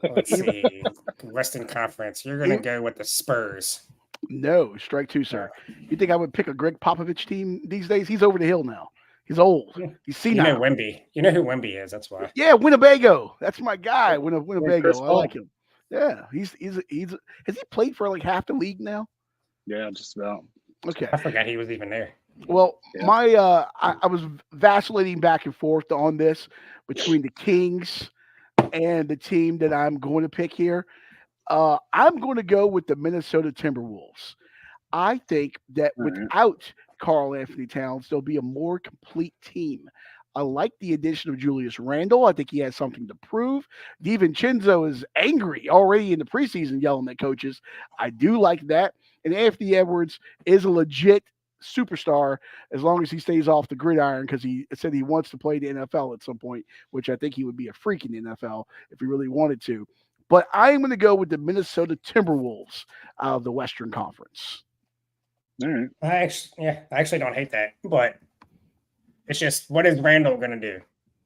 Let's see. Western Conference. You're going to go with the Spurs. No, strike two, sir. You think I would pick a Greg Popovich team these days? He's over the hill now. He's old. He's senile. You know Wemby. You know who Wemby is. That's why. Yeah, Winnebago. That's my guy. Winnebago. I like him. Yeah, he's. Has he played for like half the league now? Yeah, just about. Okay. I forgot he was even there. Well, I was vacillating back and forth on this between the Kings and the team that I'm going to pick here. I'm going to go with the Minnesota Timberwolves. I think that without Karl Anthony Towns, there'll be a more complete team. I like the addition of Julius Randle. I think he has something to prove. DiVincenzo is angry already in the preseason yelling at coaches. I do like that. And Anthony Edwards is a legit superstar as long as he stays off the gridiron, because he said he wants to play the NFL at some point, which I think he would be a freak in the NFL if he really wanted to. But I'm going to go with the Minnesota Timberwolves out of the Western Conference. All right. I actually don't hate that, but it's just, what is Randall going to do?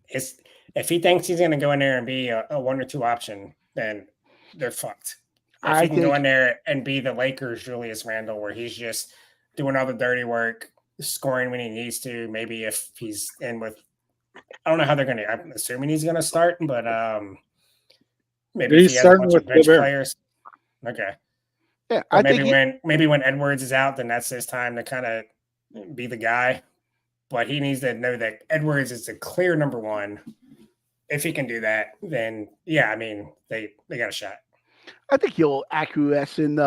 If he thinks he's going to go in there and be a 1 or 2 option, then they're fucked. If he can go in there and be the Lakers Julius Randle, where he's just doing all the dirty work, scoring when he needs to, maybe if he's in with I don't know how they're going to. I'm assuming he's going to start, but maybe if He's he has a starting bunch with of bench Gobert. players. Okay. Yeah, Or I maybe think when Edwards is out, then that's his time to kind of be the guy. But he needs to know that Edwards is the clear number one. If he can do that, then yeah, I mean they got a shot. I think he'll acquiesce and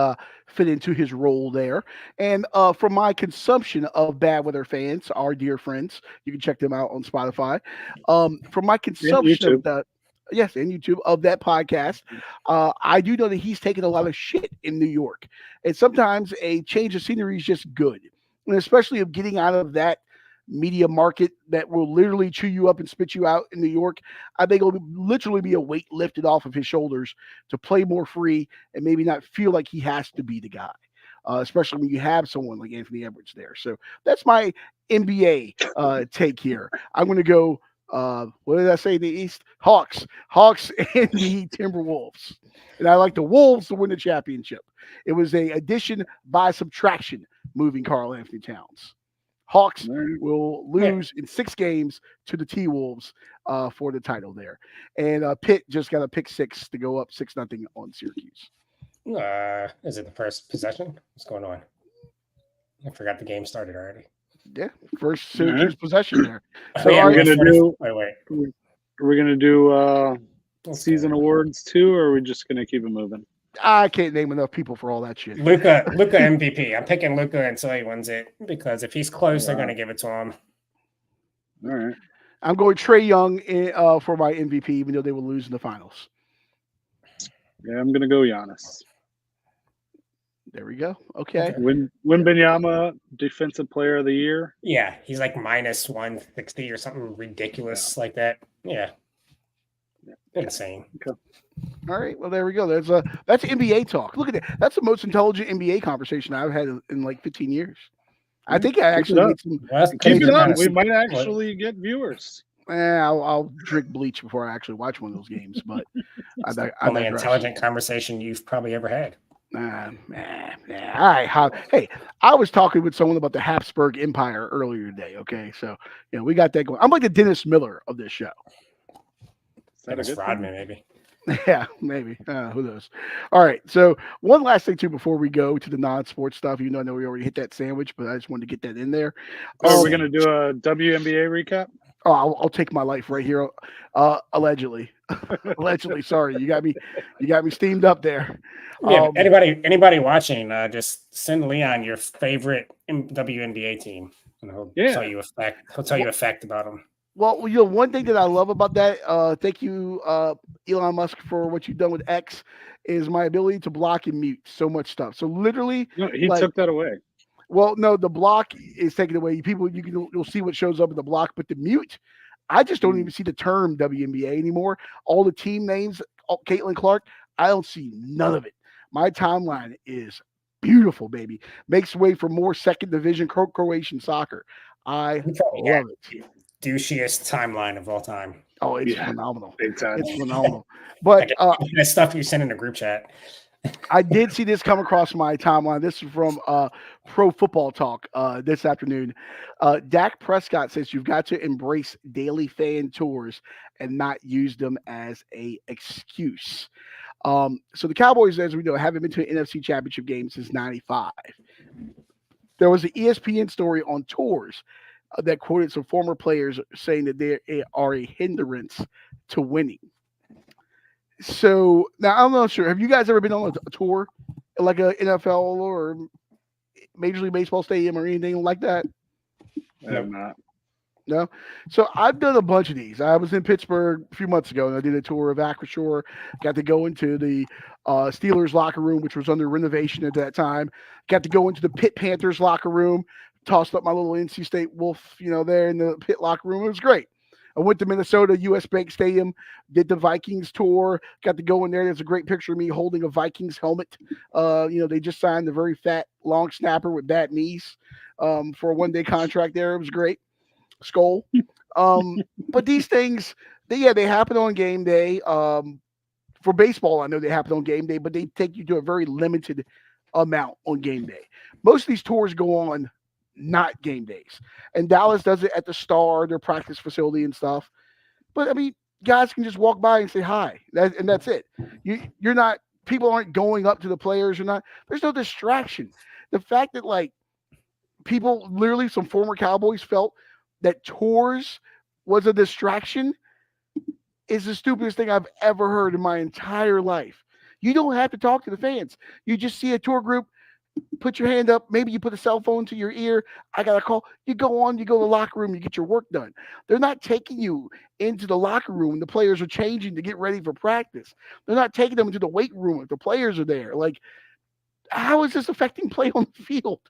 fit into his role there. And from my consumption of Bad Weather Fans, our dear friends, you can check them out on Spotify. From my consumption of YouTube. that, yes, and YouTube of that podcast, I do know that he's taken a lot of shit in New York, and sometimes a change of scenery is just good, and especially of getting out of that media market that will literally chew you up and spit you out in New York. I think it'll literally be a weight lifted off of his shoulders to play more free and maybe not feel like he has to be the guy, especially when you have someone like Anthony Edwards there. So that's my NBA take here. I'm going to go, what did I say in the East? Hawks and the Timberwolves. And I like the Wolves to win the championship. It was a addition by subtraction moving Karl Anthony Towns. Hawks will lose in 6 games to the T-Wolves for the title there. And Pitt just got a pick 6 to go up 6-0 on Syracuse. Is it the first possession? What's going on? I forgot the game started already. Yeah, first Syracuse possession there. Oh, So yeah, are we're you- gonna do. wait. Are we gonna do Let's season go. awards too, or are we just gonna keep it moving? I can't name enough people for all that shit. Luka MVP. I'm picking Luka until he wins it because if he's close, they're Wow. going to give it to him. All right. I'm going Trey Young for my MVP, even though they will lose in the finals. Yeah, I'm gonna go Giannis. There we go. Okay. Wembanyama Defensive Player of the Year. Yeah, he's like minus 160 or something ridiculous like that. Yeah. Insane. All right. Well, there we go. That's NBA talk. Look at that. That's the most intelligent NBA conversation I've had in like 15 years. I think I actually up. made some. Well, that's Keep crazy it to up. kinda We see- might actually get viewers. I'll drink bleach before I actually watch one of those games. But I only digress. intelligent conversation you've probably ever had. All right. Hey, I was talking with someone about the Habsburg Empire earlier today. Okay, so we got that going. I'm like the Dennis Miller of this show. Is that a Dennis good thing? Rodman, maybe. Yeah, maybe. Who knows? All right. So one last thing too before we go to the non-sports stuff. You know, I know we already hit that sandwich, but I just wanted to get that in there. Oh, are we gonna do a WNBA recap? Oh, I'll take my life right here. Allegedly, allegedly. Sorry, you got me steamed up there. Yeah, anybody watching, just send Leon your favorite WNBA team, and he'll tell you a fact about them. Well, one thing that I love about that, thank you, Elon Musk, for what you've done with X, is my ability to block and mute so much stuff. So literally, No, he took that away. Well, no, the block is taken away. You'll see what shows up in the block, but the mute, I just don't even see the term WNBA anymore. All the team names, Caitlin Clark, I don't see none of it. My timeline is beautiful, baby. Makes way for more second division Croatian soccer. I love it. Douchiest timeline of all time. Oh, it's phenomenal. Big time. It's phenomenal. But the stuff you send in the group chat. I did see this come across my timeline. This is from Pro Football Talk this afternoon. Dak Prescott says you've got to embrace daily fan tours and not use them as a excuse. So the Cowboys, as we know, haven't been to an NFC Championship game since '95. There was an ESPN story on tours that quoted some former players saying that they are a hindrance to winning. So now I'm not sure. Have you guys ever been on a tour, like a NFL or Major League Baseball stadium or anything like that? I have not. No. So I've done a bunch of these. I was in Pittsburgh a few months ago, and I did a tour of Acrisure. Got to go into the Steelers locker room, which was under renovation at that time. Got to go into the Pitt Panthers locker room. Tossed up my little NC State Wolf, there in the Pitt locker room. It was great. I went to Minnesota, US Bank Stadium, did the Vikings tour, got to go in there. There's a great picture of me holding a Vikings helmet. They just signed a very fat long snapper with bad knees for a one-day contract there. It was great. Skull. But these things, they happen on game day. For baseball, I know they happen on game day, but they take you to a very limited amount on game day. Most of these tours go on 2 to 3 days. So, I mean, you got to not game days. And Dallas does it at the Star, their practice facility and stuff. But I mean, guys can just walk by and say hi, and that's it. You're not. People aren't going up to the players or not. There's no distraction. The fact that like people, literally, some former Cowboys felt that tours was a distraction is the stupidest thing I've ever heard in my entire life. You don't have to talk to the fans. You just see a tour group, put your hand up. Maybe you put a cell phone to your ear. I got a call. You go on, you go to the locker room, you get your work done. They're not taking you into the locker room. The players are changing to get ready for practice. They're not taking them into the weight room if the players are there. Like, how is this affecting play on the field?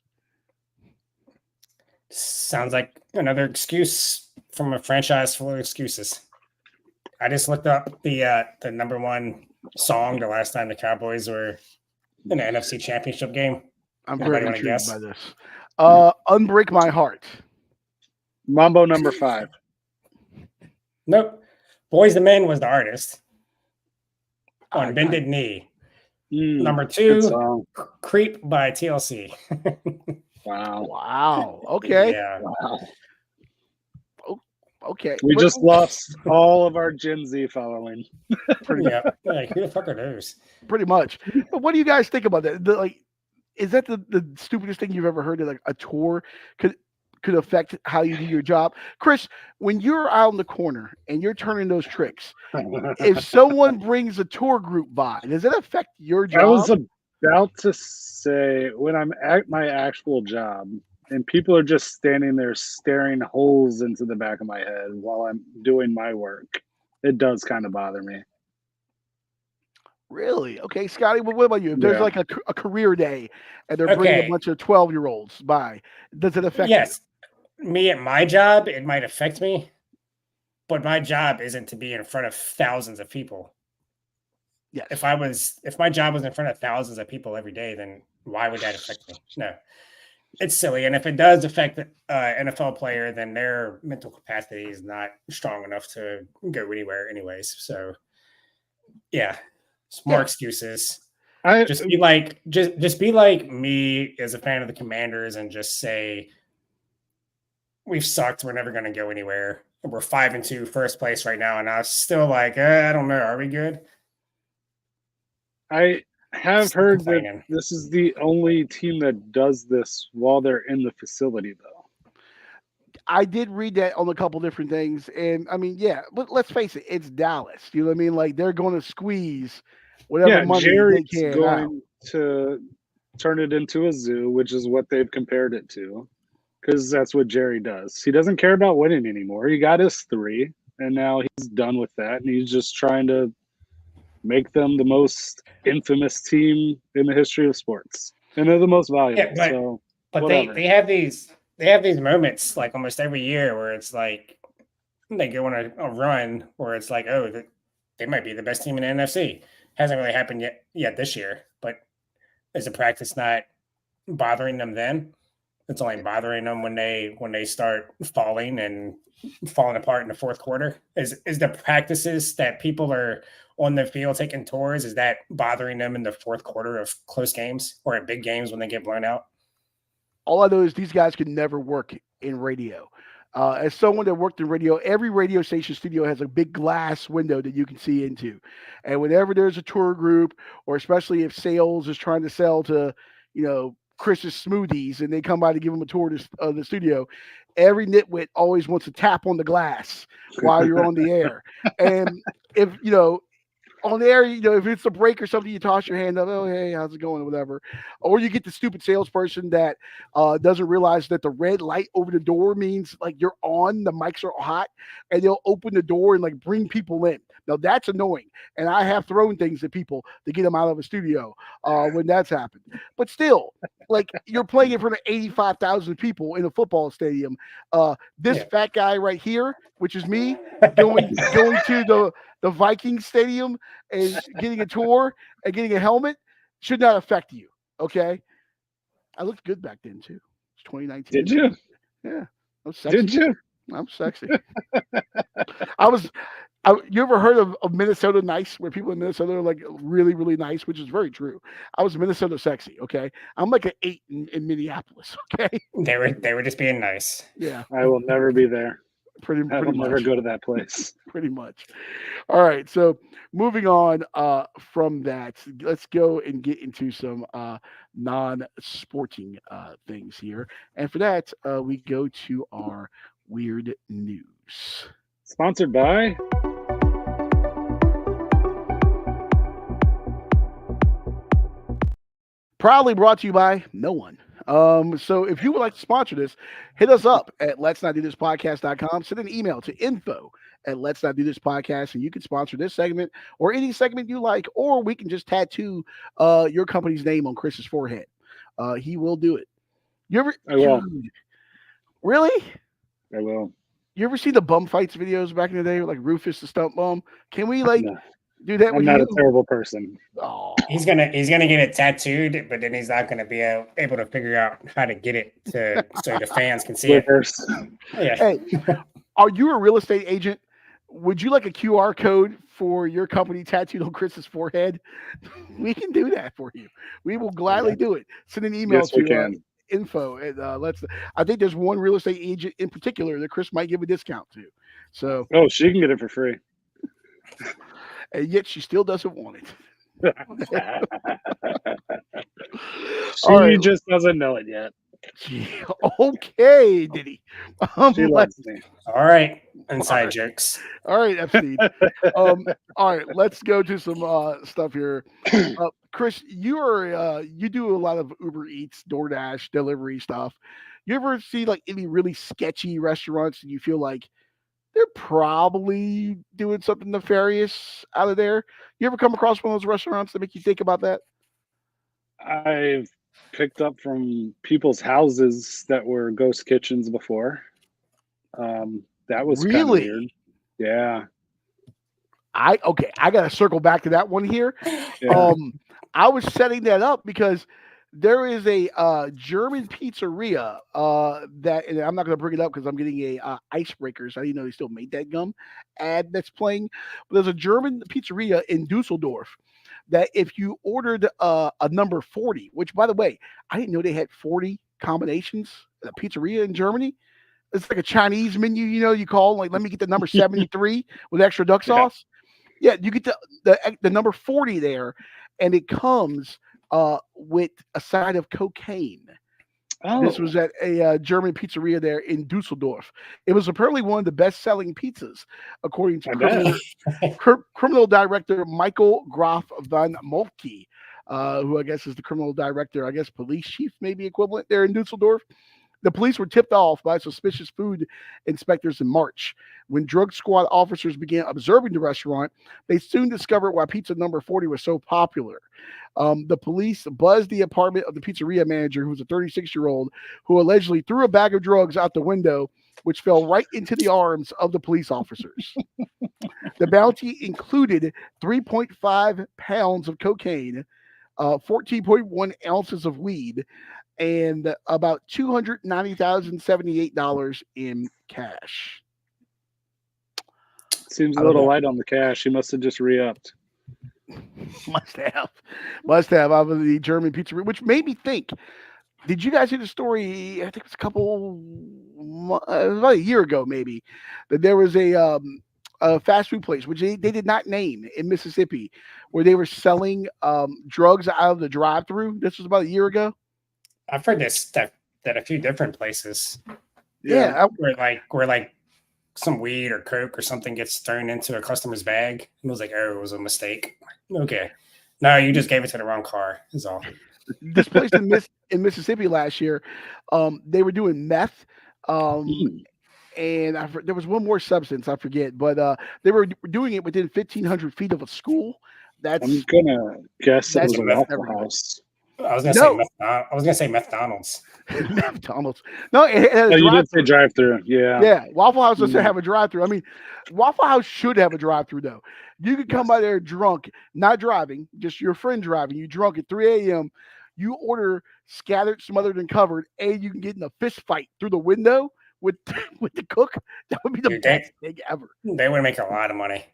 Sounds like another excuse from a franchise full of excuses. I just looked up the number one song the last time the Cowboys were in the NFC Championship game. I'm Anybody very wanna intrigued guess? by this. Unbreak My Heart. Mambo number 5. Nope. Boys the Men was the artist. On I- Bended Knee. Number Good 2, song. Creep by TLC. Wow. Wow. Okay. Yeah. Wow. Okay. We But- just lost all of our Gen Z following. Yeah. Like, who the fuck are those? pretty much. But what do you guys think about that? Is that the stupidest thing you've ever heard? That like a tour could affect how you do your job? Chris, when you're out in the corner and you're turning those tricks, if someone brings a tour group by, does it affect your job? I was about to say, when I'm at my actual job and people are just standing there staring holes into the back of my head while I'm doing my work, it does kind of bother me. Really? Okay, Scotty, what about you? If there's Yeah. like a career day and they're bringing a Okay. bunch of 12-year-olds by, does it affect Yes. Me at my job, it might affect me, but my job isn't to be in front of thousands of people. you? Yes. If my job was in front of thousands of people every day, then why would that affect me? No, it's silly. And if it does affect the NFL player, then their mental capacity is not strong enough to go anywhere anyways. So yeah, it's more Yeah. excuses. I Just be like, just be like me as a fan of the Commanders and just say, we've sucked. We're never going to go anywhere. We're 5-2, first place right now. And I was still like, I don't know. Are we good? I have Stop heard that complaining. this is the only team that does this while they're in the facility, though. I did read that on a couple different things, and I mean, yeah, but let's face it, it's Dallas. You know what I mean? Like they're going to squeeze whatever Yeah, money Jerry's they can out. going to turn it into a zoo, which is what they've compared it to, because that's what Jerry does. He doesn't care about winning anymore. He got his 3, and now he's done with that, and he's just trying to make them the most infamous team in the history of sports, and they're the most valuable. Yeah, but- So But whatever. they have these moments like almost every year where it's like they go on a run where it's like, oh, they might be the best team in the NFC. Hasn't really happened yet this year, but is the practice not bothering them then? It's only bothering them when they start falling apart in the fourth quarter. Is the practices that people are on the field taking tours, is that bothering them in the fourth quarter of close games or at big games when they get blown out? All I know is these guys can never work in radio. As someone that worked in radio, every radio station studio has a big glass window that you can see into. And whenever there's a tour group, or especially if sales is trying to sell to, Chris's Smoothies and they come by to give them a tour of the studio, every nitwit always wants to tap on the glass while you're on the air. And if, on the air, if it's a break or something, you toss your hand up, oh, hey, how's it going, or whatever. Or you get the stupid salesperson that doesn't realize that the red light over the door means like you're on, the mics are hot, and they'll open the door and like bring people in. Now that's annoying. And I have thrown things at people to get them out of a studio when that's happened. But still, like you're playing in front of 85,000 people in a football stadium. This Yeah. fat guy right here, which is me, going to the Vikings stadium and getting a tour and getting a helmet should not affect you. Okay. I looked good back then too. It's 2019. Did you? Yeah. I'm sexy. Did you? I'm sexy. I was You ever heard of Minnesota nice, where people in Minnesota are like really, really nice, which is very true. I was Minnesota sexy. Okay, I'm like an 8 in Minneapolis. Okay, They were just being nice. yeah, I will never be there. pretty I will pretty never much. go to that place. Pretty much. All right. So moving on from that, let's go and get into some non-sporting things here. And for that, we go to our weird news. Sponsored by. Proudly brought to you by no one. So if you would like to sponsor this, hit us up at let's not do this podcast.com. Send an email to info at let's not do this podcast, and you can sponsor this segment or any segment you like, or we can just tattoo your company's name on Chris's forehead. He will do it. You ever I will. Dude, really? I will. You ever see the bum fights videos back in the day, like Rufus the Stump Bum? Can we like No, do that I'm with not you? a terrible person. Oh, He's gonna get it tattooed, but then he's not gonna be able to figure out how to get it to so the fans can see it. Reverse. Yeah. hey, are you a real estate agent? Would you like a QR code for your company tattooed on Chris's forehead? We can do that for you. We will gladly do it. Send an email Yes, we to can. info and let's. I think there's one real estate agent in particular that Chris might give a discount to. So, Oh, she can get it for free. and yet she still doesn't want it. She All right. just doesn't know it yet. Gee, okay, Diddy. She loves me. All right. Inside jokes. All right, Epstein. All right, let's go to some stuff here. Chris, you do a lot of Uber Eats, DoorDash, delivery stuff. You ever see like any really sketchy restaurants and you feel like they're probably doing something nefarious out of there? You ever come across one of those restaurants that make you think about that? I've picked up from people's houses that were ghost kitchens before. That was kind of Really? weird. Yeah. I gotta circle back to that one here. Yeah. I was setting that up because there is a German pizzeria that, and I'm not going to bring it up because I'm getting a Icebreakers. I didn't know they still made that gum ad that's playing. But there's a German pizzeria in Dusseldorf that if you ordered a number 40, which by the way, I didn't know they had 40 combinations at a pizzeria in Germany. It's like a Chinese menu, you call like, let me get the number 73 with extra duck Yeah. sauce. Yeah, you get the number 40 there, and it comes with a side of cocaine. Oh, This was at a German pizzeria there in Dusseldorf. It was apparently one of the best-selling pizzas, according to I bet. criminal director Michael Graf van Moltke, who I guess is the criminal director, I guess police chief, maybe equivalent there in Dusseldorf. The police were tipped off by suspicious food inspectors in March. When drug squad officers began observing the restaurant, they soon discovered why pizza number 40 was so popular. The police buzzed the apartment of the pizzeria manager, who was a 36-year-old, who allegedly threw a bag of drugs out the window, which fell right into the arms of the police officers. The bounty included 3.5 pounds of cocaine, 14.1 ounces of weed, and about $290,078 in cash. Seems I a don't little know. light on the cash. He must have just re-upped. Must have out of the German pizzeria, which made me think. Did you guys hear the story? I think it was about a year ago, maybe, that there was a fast food place, which they did not name, in Mississippi, where they were selling drugs out of the drive-through. This was about a year ago. I've heard this that a few different places Yeah, where like some weed or coke or something gets thrown into a customer's bag and it was like, oh, it was a mistake. Okay. No, you just gave it to the wrong car, is all. this place in Mississippi last year, they were doing meth, and there was one more substance I forget, but they were doing it within 1,500 feet of a school. That's I'm gonna guess it was a That's Waffle never- House. I was gonna No. say McDonald's. McDonald's. No, it had a Oh, you did drive-through. say drive-through. Yeah. Yeah, Waffle House doesn't Mm. have a drive-through. I mean, Waffle House should have a drive-through though. You could come by there drunk, not driving, just your friend driving. You drunk at 3 a.m. You order scattered, smothered, and covered, and you can get in a fist fight through the window with with the cook, that would be the Dude, best thing ever. They would make a lot of money.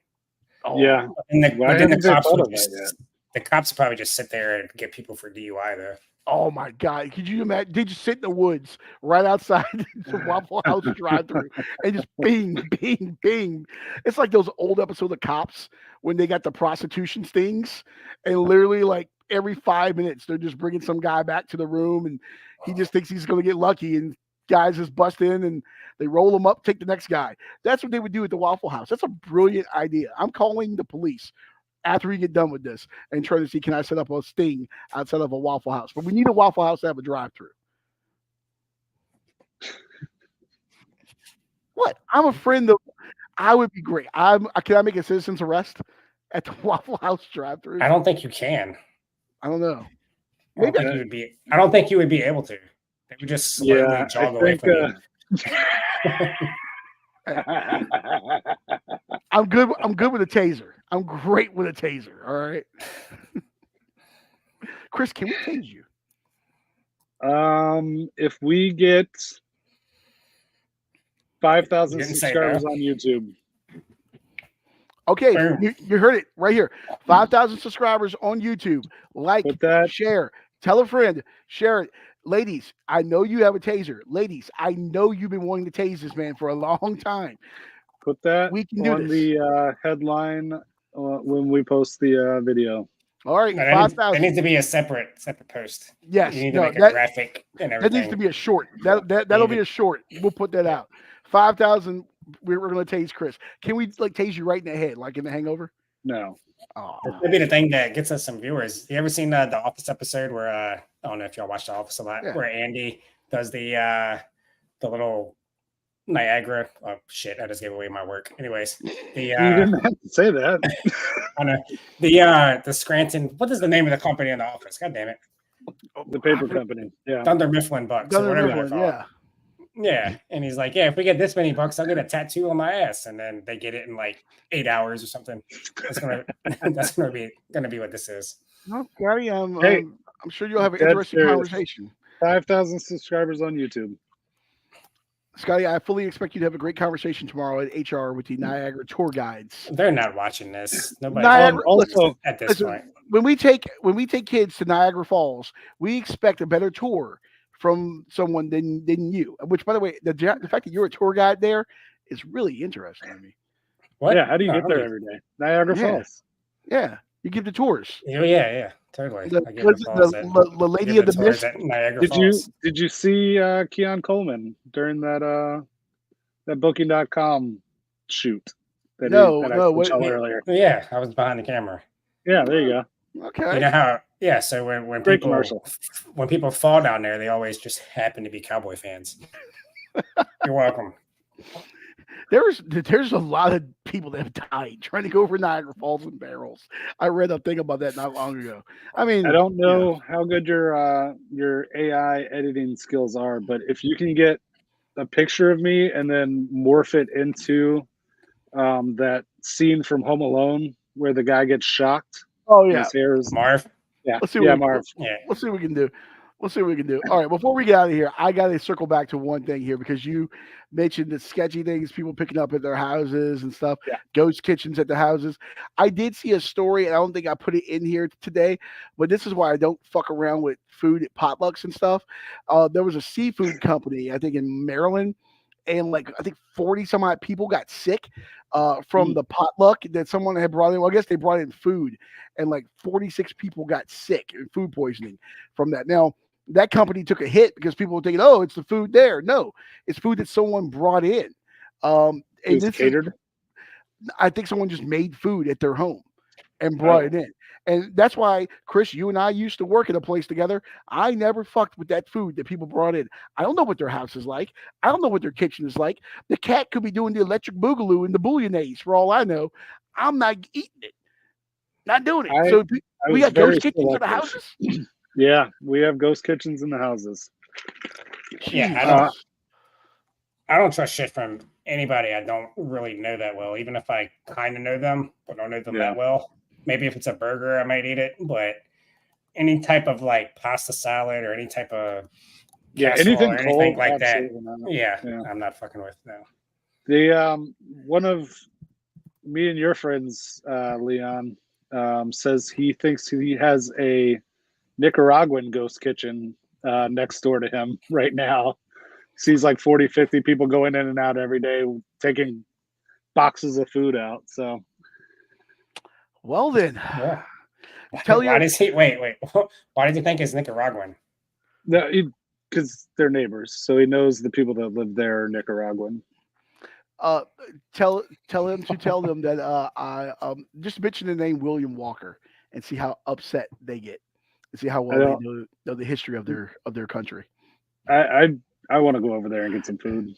Oh, Yeah. And Why but then the haven't they cops thought would of that just, yet? the cops would probably just sit there and get people for DUI though. Oh my God! Could you imagine? They just sit in the woods right outside the Waffle House drive-through and just bing, bing, bing. It's like those old episodes of Cops when they got the prostitution stings, and literally like every 5 minutes they're just bringing some guy back to the room, and he just thinks he's going to get lucky, and guys just bust in and they roll him up, take the next guy. That's what they would do at the Waffle House. That's a brilliant idea. I'm calling the police after we get done with this and try to see, can I set up a sting outside of a Waffle House? But we need a Waffle House to have a drive-through. What? I'm a friend of. I would be great. Can I make a citizen's arrest at the Waffle House drive-through? I don't think you can. I don't know. I don't think you would be. I don't think you would be able to. They would just slowly Yeah, jog I away think, from you. I'm good. I'm good with a taser. I'm great with a taser. All right. Chris, can we tase you? If we get 5,000 You didn't say subscribers no. on YouTube, Okay, Boom. you heard it right here. 5,000 subscribers on YouTube. Like, put that. share, tell a friend, share it. Ladies, I know you have a taser. Ladies, I know you've been wanting to tase this man for a long time. Put that We can do on this. the headline when we post the video. All right, No, that needs 5,000. to be a separate post. Yes, You need to no, make a that, graphic and that everything. needs to be a short. That'll be a short. We'll put that out. 5,000. We're gonna tase Chris. Can we like tase you right in the head, like in The Hangover? No. Oh, That could be the thing that gets us some viewers. You ever seen the Office episode where I don't know if y'all watch The Office a lot, Yeah. where Andy does the little Niagara. Oh shit! I just gave away my work. Anyways, the You didn't have to say that. I know the Scranton. What is the name of the company in The Office? God damn it, The paper company. Yeah. Thunder Mifflin Bucks. or Dunder whatever they're Mifflin, called. yeah. Yeah, and he's like, yeah, if we get this many bucks, I'll get a tattoo on my ass, and then they get it in like 8 hours or something. That's gonna gonna be what this is. No, Gary, Hey, I'm sure you'll have an dead interesting serious. conversation. 5,000 subscribers on YouTube. Scotty, I fully expect you to have a great conversation tomorrow at HR with the Niagara tour guides. They're not watching this. Nobody Niagara- Also, at this listen, point. When we take kids to Niagara Falls, we expect a better tour from someone than you. Which, by the way, the fact that you're a tour guide there is really interesting to me. What? yeah, how do you No, get there every day? Niagara Yeah. Falls. Yeah, you give the tours. Yeah, totally. The, I give was the it balls the, at- the Lady give of the tours Mist. at Niagara Did Falls. you see Keon Coleman during that Booking.com shoot? That No, I no, sent y'all wait. earlier. Yeah, I was behind the camera. Yeah, there you go. Okay. You know how? Yeah. So when Great people commercial. when people fall down there, they always just happen to be Cowboy fans. You're welcome. There's a lot of people that have died trying to go over Niagara Falls in barrels. I read a thing about that not long ago. I mean, I don't know how good your AI editing skills are, but if you can get a picture of me and then morph it into that scene from Home Alone where the guy gets shocked. oh and yeah. His hair is, Marv. yeah, Let's see what yeah, we- Marv. Yeah. Let's see what we can do. We'll see what we can do. All right, before we get out of here, I got to circle back to one thing here because you mentioned the sketchy things people picking up at their houses and stuff, Yeah. ghost kitchens at the houses. I did see a story, and I don't think I put it in here today, but this is why I don't fuck around with food at potlucks and stuff. There was a seafood company, I think in Maryland, and like I think 40 some odd people got sick from the potluck that someone had brought in. Well, I guess they brought in food, and like 46 people got sick and food poisoning from that. Now, that company took a hit because people were thinking, "Oh, it's the food there." No, it's food that someone brought in. It And was this is, catered. I think someone just made food at their home and brought it in. And that's why, Chris, you and I used to work at a place together. I never fucked with that food that people brought in. I don't know what their house is like. I don't know what their kitchen is like. The cat could be doing the electric boogaloo and the bouillabaisse for all I know. I'm not eating it. Not doing it. I So I we was got ghost very kitchens at the selective. houses? Yeah, we have ghost kitchens in the houses. Yeah, I don't trust shit from anybody I don't really know that well, even if I kind of know them, but don't know them Yeah. that well. Maybe if it's a burger, I might eat it, but any type of like pasta salad or any type of Yeah, casserole anything or cold, anything like that. absolutely not. Yeah, Yeah. I'm not fucking with no. The one of me and your friends, Leon, says he thinks he has a Nicaraguan ghost kitchen next door to him right now. Sees like 40, 50 people going in and out every day, taking boxes of food out. So Well then, Yeah. Tell Why your- does he wait? Why did you think it's Nicaraguan? because they're neighbors, so he knows the people that live there are Nicaraguan. tell him to tell them that I just mention the name William Walker and see how upset they get, and see how well they know the history of their country. I want to go over there and get some food.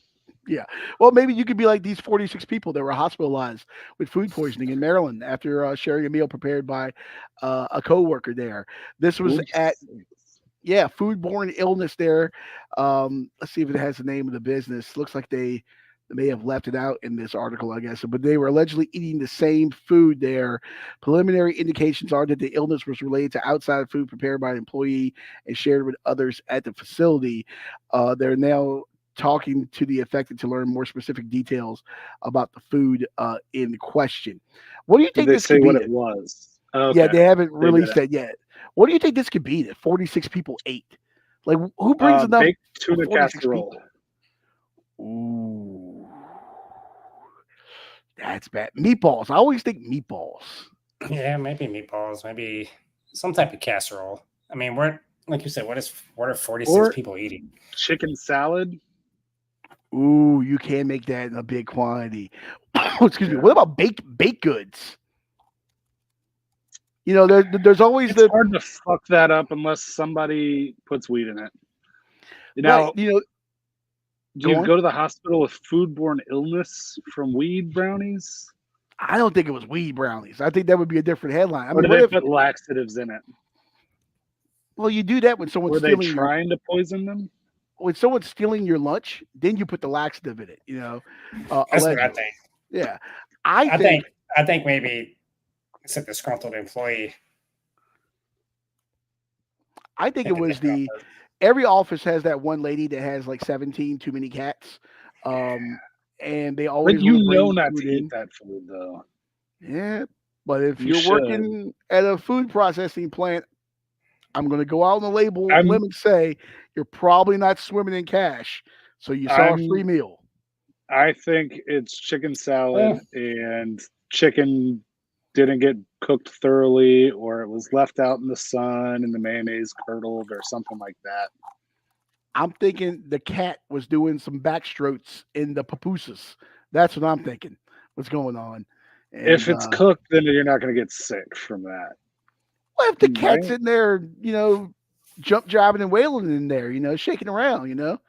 Well, maybe you could be like these 46 people that were hospitalized with food poisoning in Maryland after sharing a meal prepared by a coworker there. This was at foodborne illness there. Let's see if it has the name of the business. Looks like they may have left it out in this article, I guess. But they were allegedly eating the same food there. Preliminary indications are that the illness was related to outside food prepared by an employee and shared with others at the facility. They're now talking to the affected to learn more specific details about the food in question. What do you Did think they this say could what be? it was? Yeah, Okay. they haven't released didn't. that yet. What do you think this could be that 46 people ate? Like, who brings enough? Baked tuna 46 casserole. people? Ooh, that's bad. Meatballs. I always think meatballs. Yeah, maybe meatballs, maybe some type of casserole. I mean, we're like you said, what are 46 Or- people eating? Chicken salad. Ooh, you can make that in a big quantity. Excuse me. Yeah. What about baked goods? You know, there's always It's hard to fuck that up unless somebody puts weed in it. Now, right, you know, do go you on. go to the hospital with foodborne illness from weed brownies? I don't think it was weed brownies. I think that would be a different headline. I Or mean, do what they if, put laxatives in it? well, you do that when someone's Were they stealing your, trying to poison them? when someone's stealing your lunch, then you put the laxative in it. You know, That's what I allegedly. think. Yeah, I think maybe it's a disgruntled employee. I think it Thinking was different on purpose. every office has that one lady that has like 17 too many cats. And they always But you wanna bring know not food to in. eat that food, though. Yeah, but if You you're should. working at a food processing plant, I'm going to go out on the label I'm- limb and say you're probably not swimming in cash, so you saw a I'm- free meal. I think it's chicken salad and chicken didn't get cooked thoroughly, or it was left out in the sun and the mayonnaise curdled or something like that. I'm thinking the cat was doing some backstrokes in the pupusas. That's what I'm thinking. What's going on? If And, it's cooked, then you're not going to get sick from that. what if the cat's right? in there, you know, jump driving and wailing in there, you know, shaking around, you know?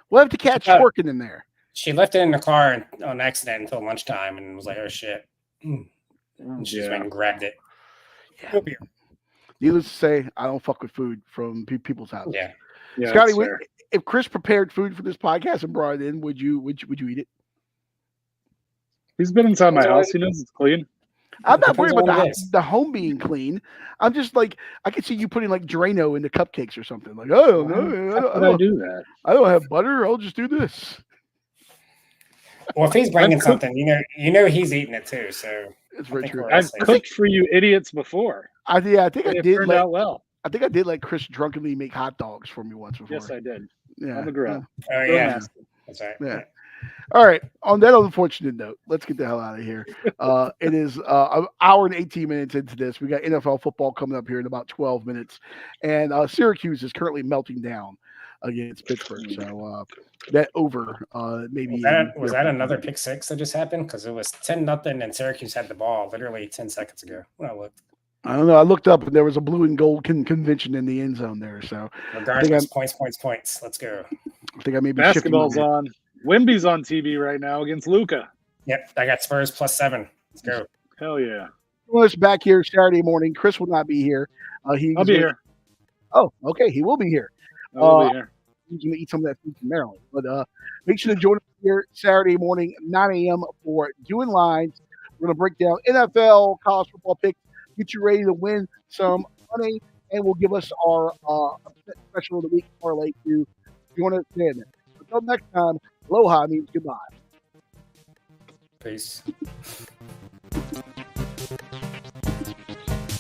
What if the cat's Yeah. twerking in there? She left it in the car on accident until lunchtime and was like, "Oh shit!" And she just went and grabbed it. Yeah. Needless to say, I don't fuck with food from people's houses. Yeah, Yeah, Scotty, that's fair. if Chris prepared food for this podcast and brought it in, would you eat it? He's been inside my That's house. all He knows it's clean. I'm not Depends worried on about what it is. the home being clean. I'm just like, I could see you putting like Drano in the cupcakes or something. Like, oh no, How could I do that? I don't have butter. I'll just do this. Well, if he's bringing cooked- something, you know he's eating it too. So It's I very think true. we're I've safe. cooked for you idiots before. I think I It did turned let out well. Chris drunkenly make hot dogs for me once before. Yes, I did. yeah. On the grill. Oh Real yeah, nasty. that's right. Yeah. All right. On that unfortunate note, let's get the hell out of here. It is an hour and 18 minutes into this. We got NFL football coming up here in about 12 minutes. And Syracuse is currently melting down against Pittsburgh. So that over maybe. Was that another pick six that just happened? Because it was 10-0 and Syracuse had the ball literally 10 seconds ago when I looked. I don't know. I looked up and there was a blue and gold convention in the end zone there. So Regardless, points. Let's go. I think I may be Basketball's shifting. on. Wimby's on TV right now against Luca. Yep, I got Spurs +7. Let's go. Hell yeah. Us back here Saturday morning. Chris will not be here. I'll be here. Oh, okay. He will be here. I'll be here. He's going to eat some of that food from Maryland. But make sure to join us here Saturday morning, 9 a.m. for Doing Lines. We're going to break down NFL, college football picks, get you ready to win some money, and we'll give us our special of the week parlay to join us then. Until next time, aloha means goodbye. Peace.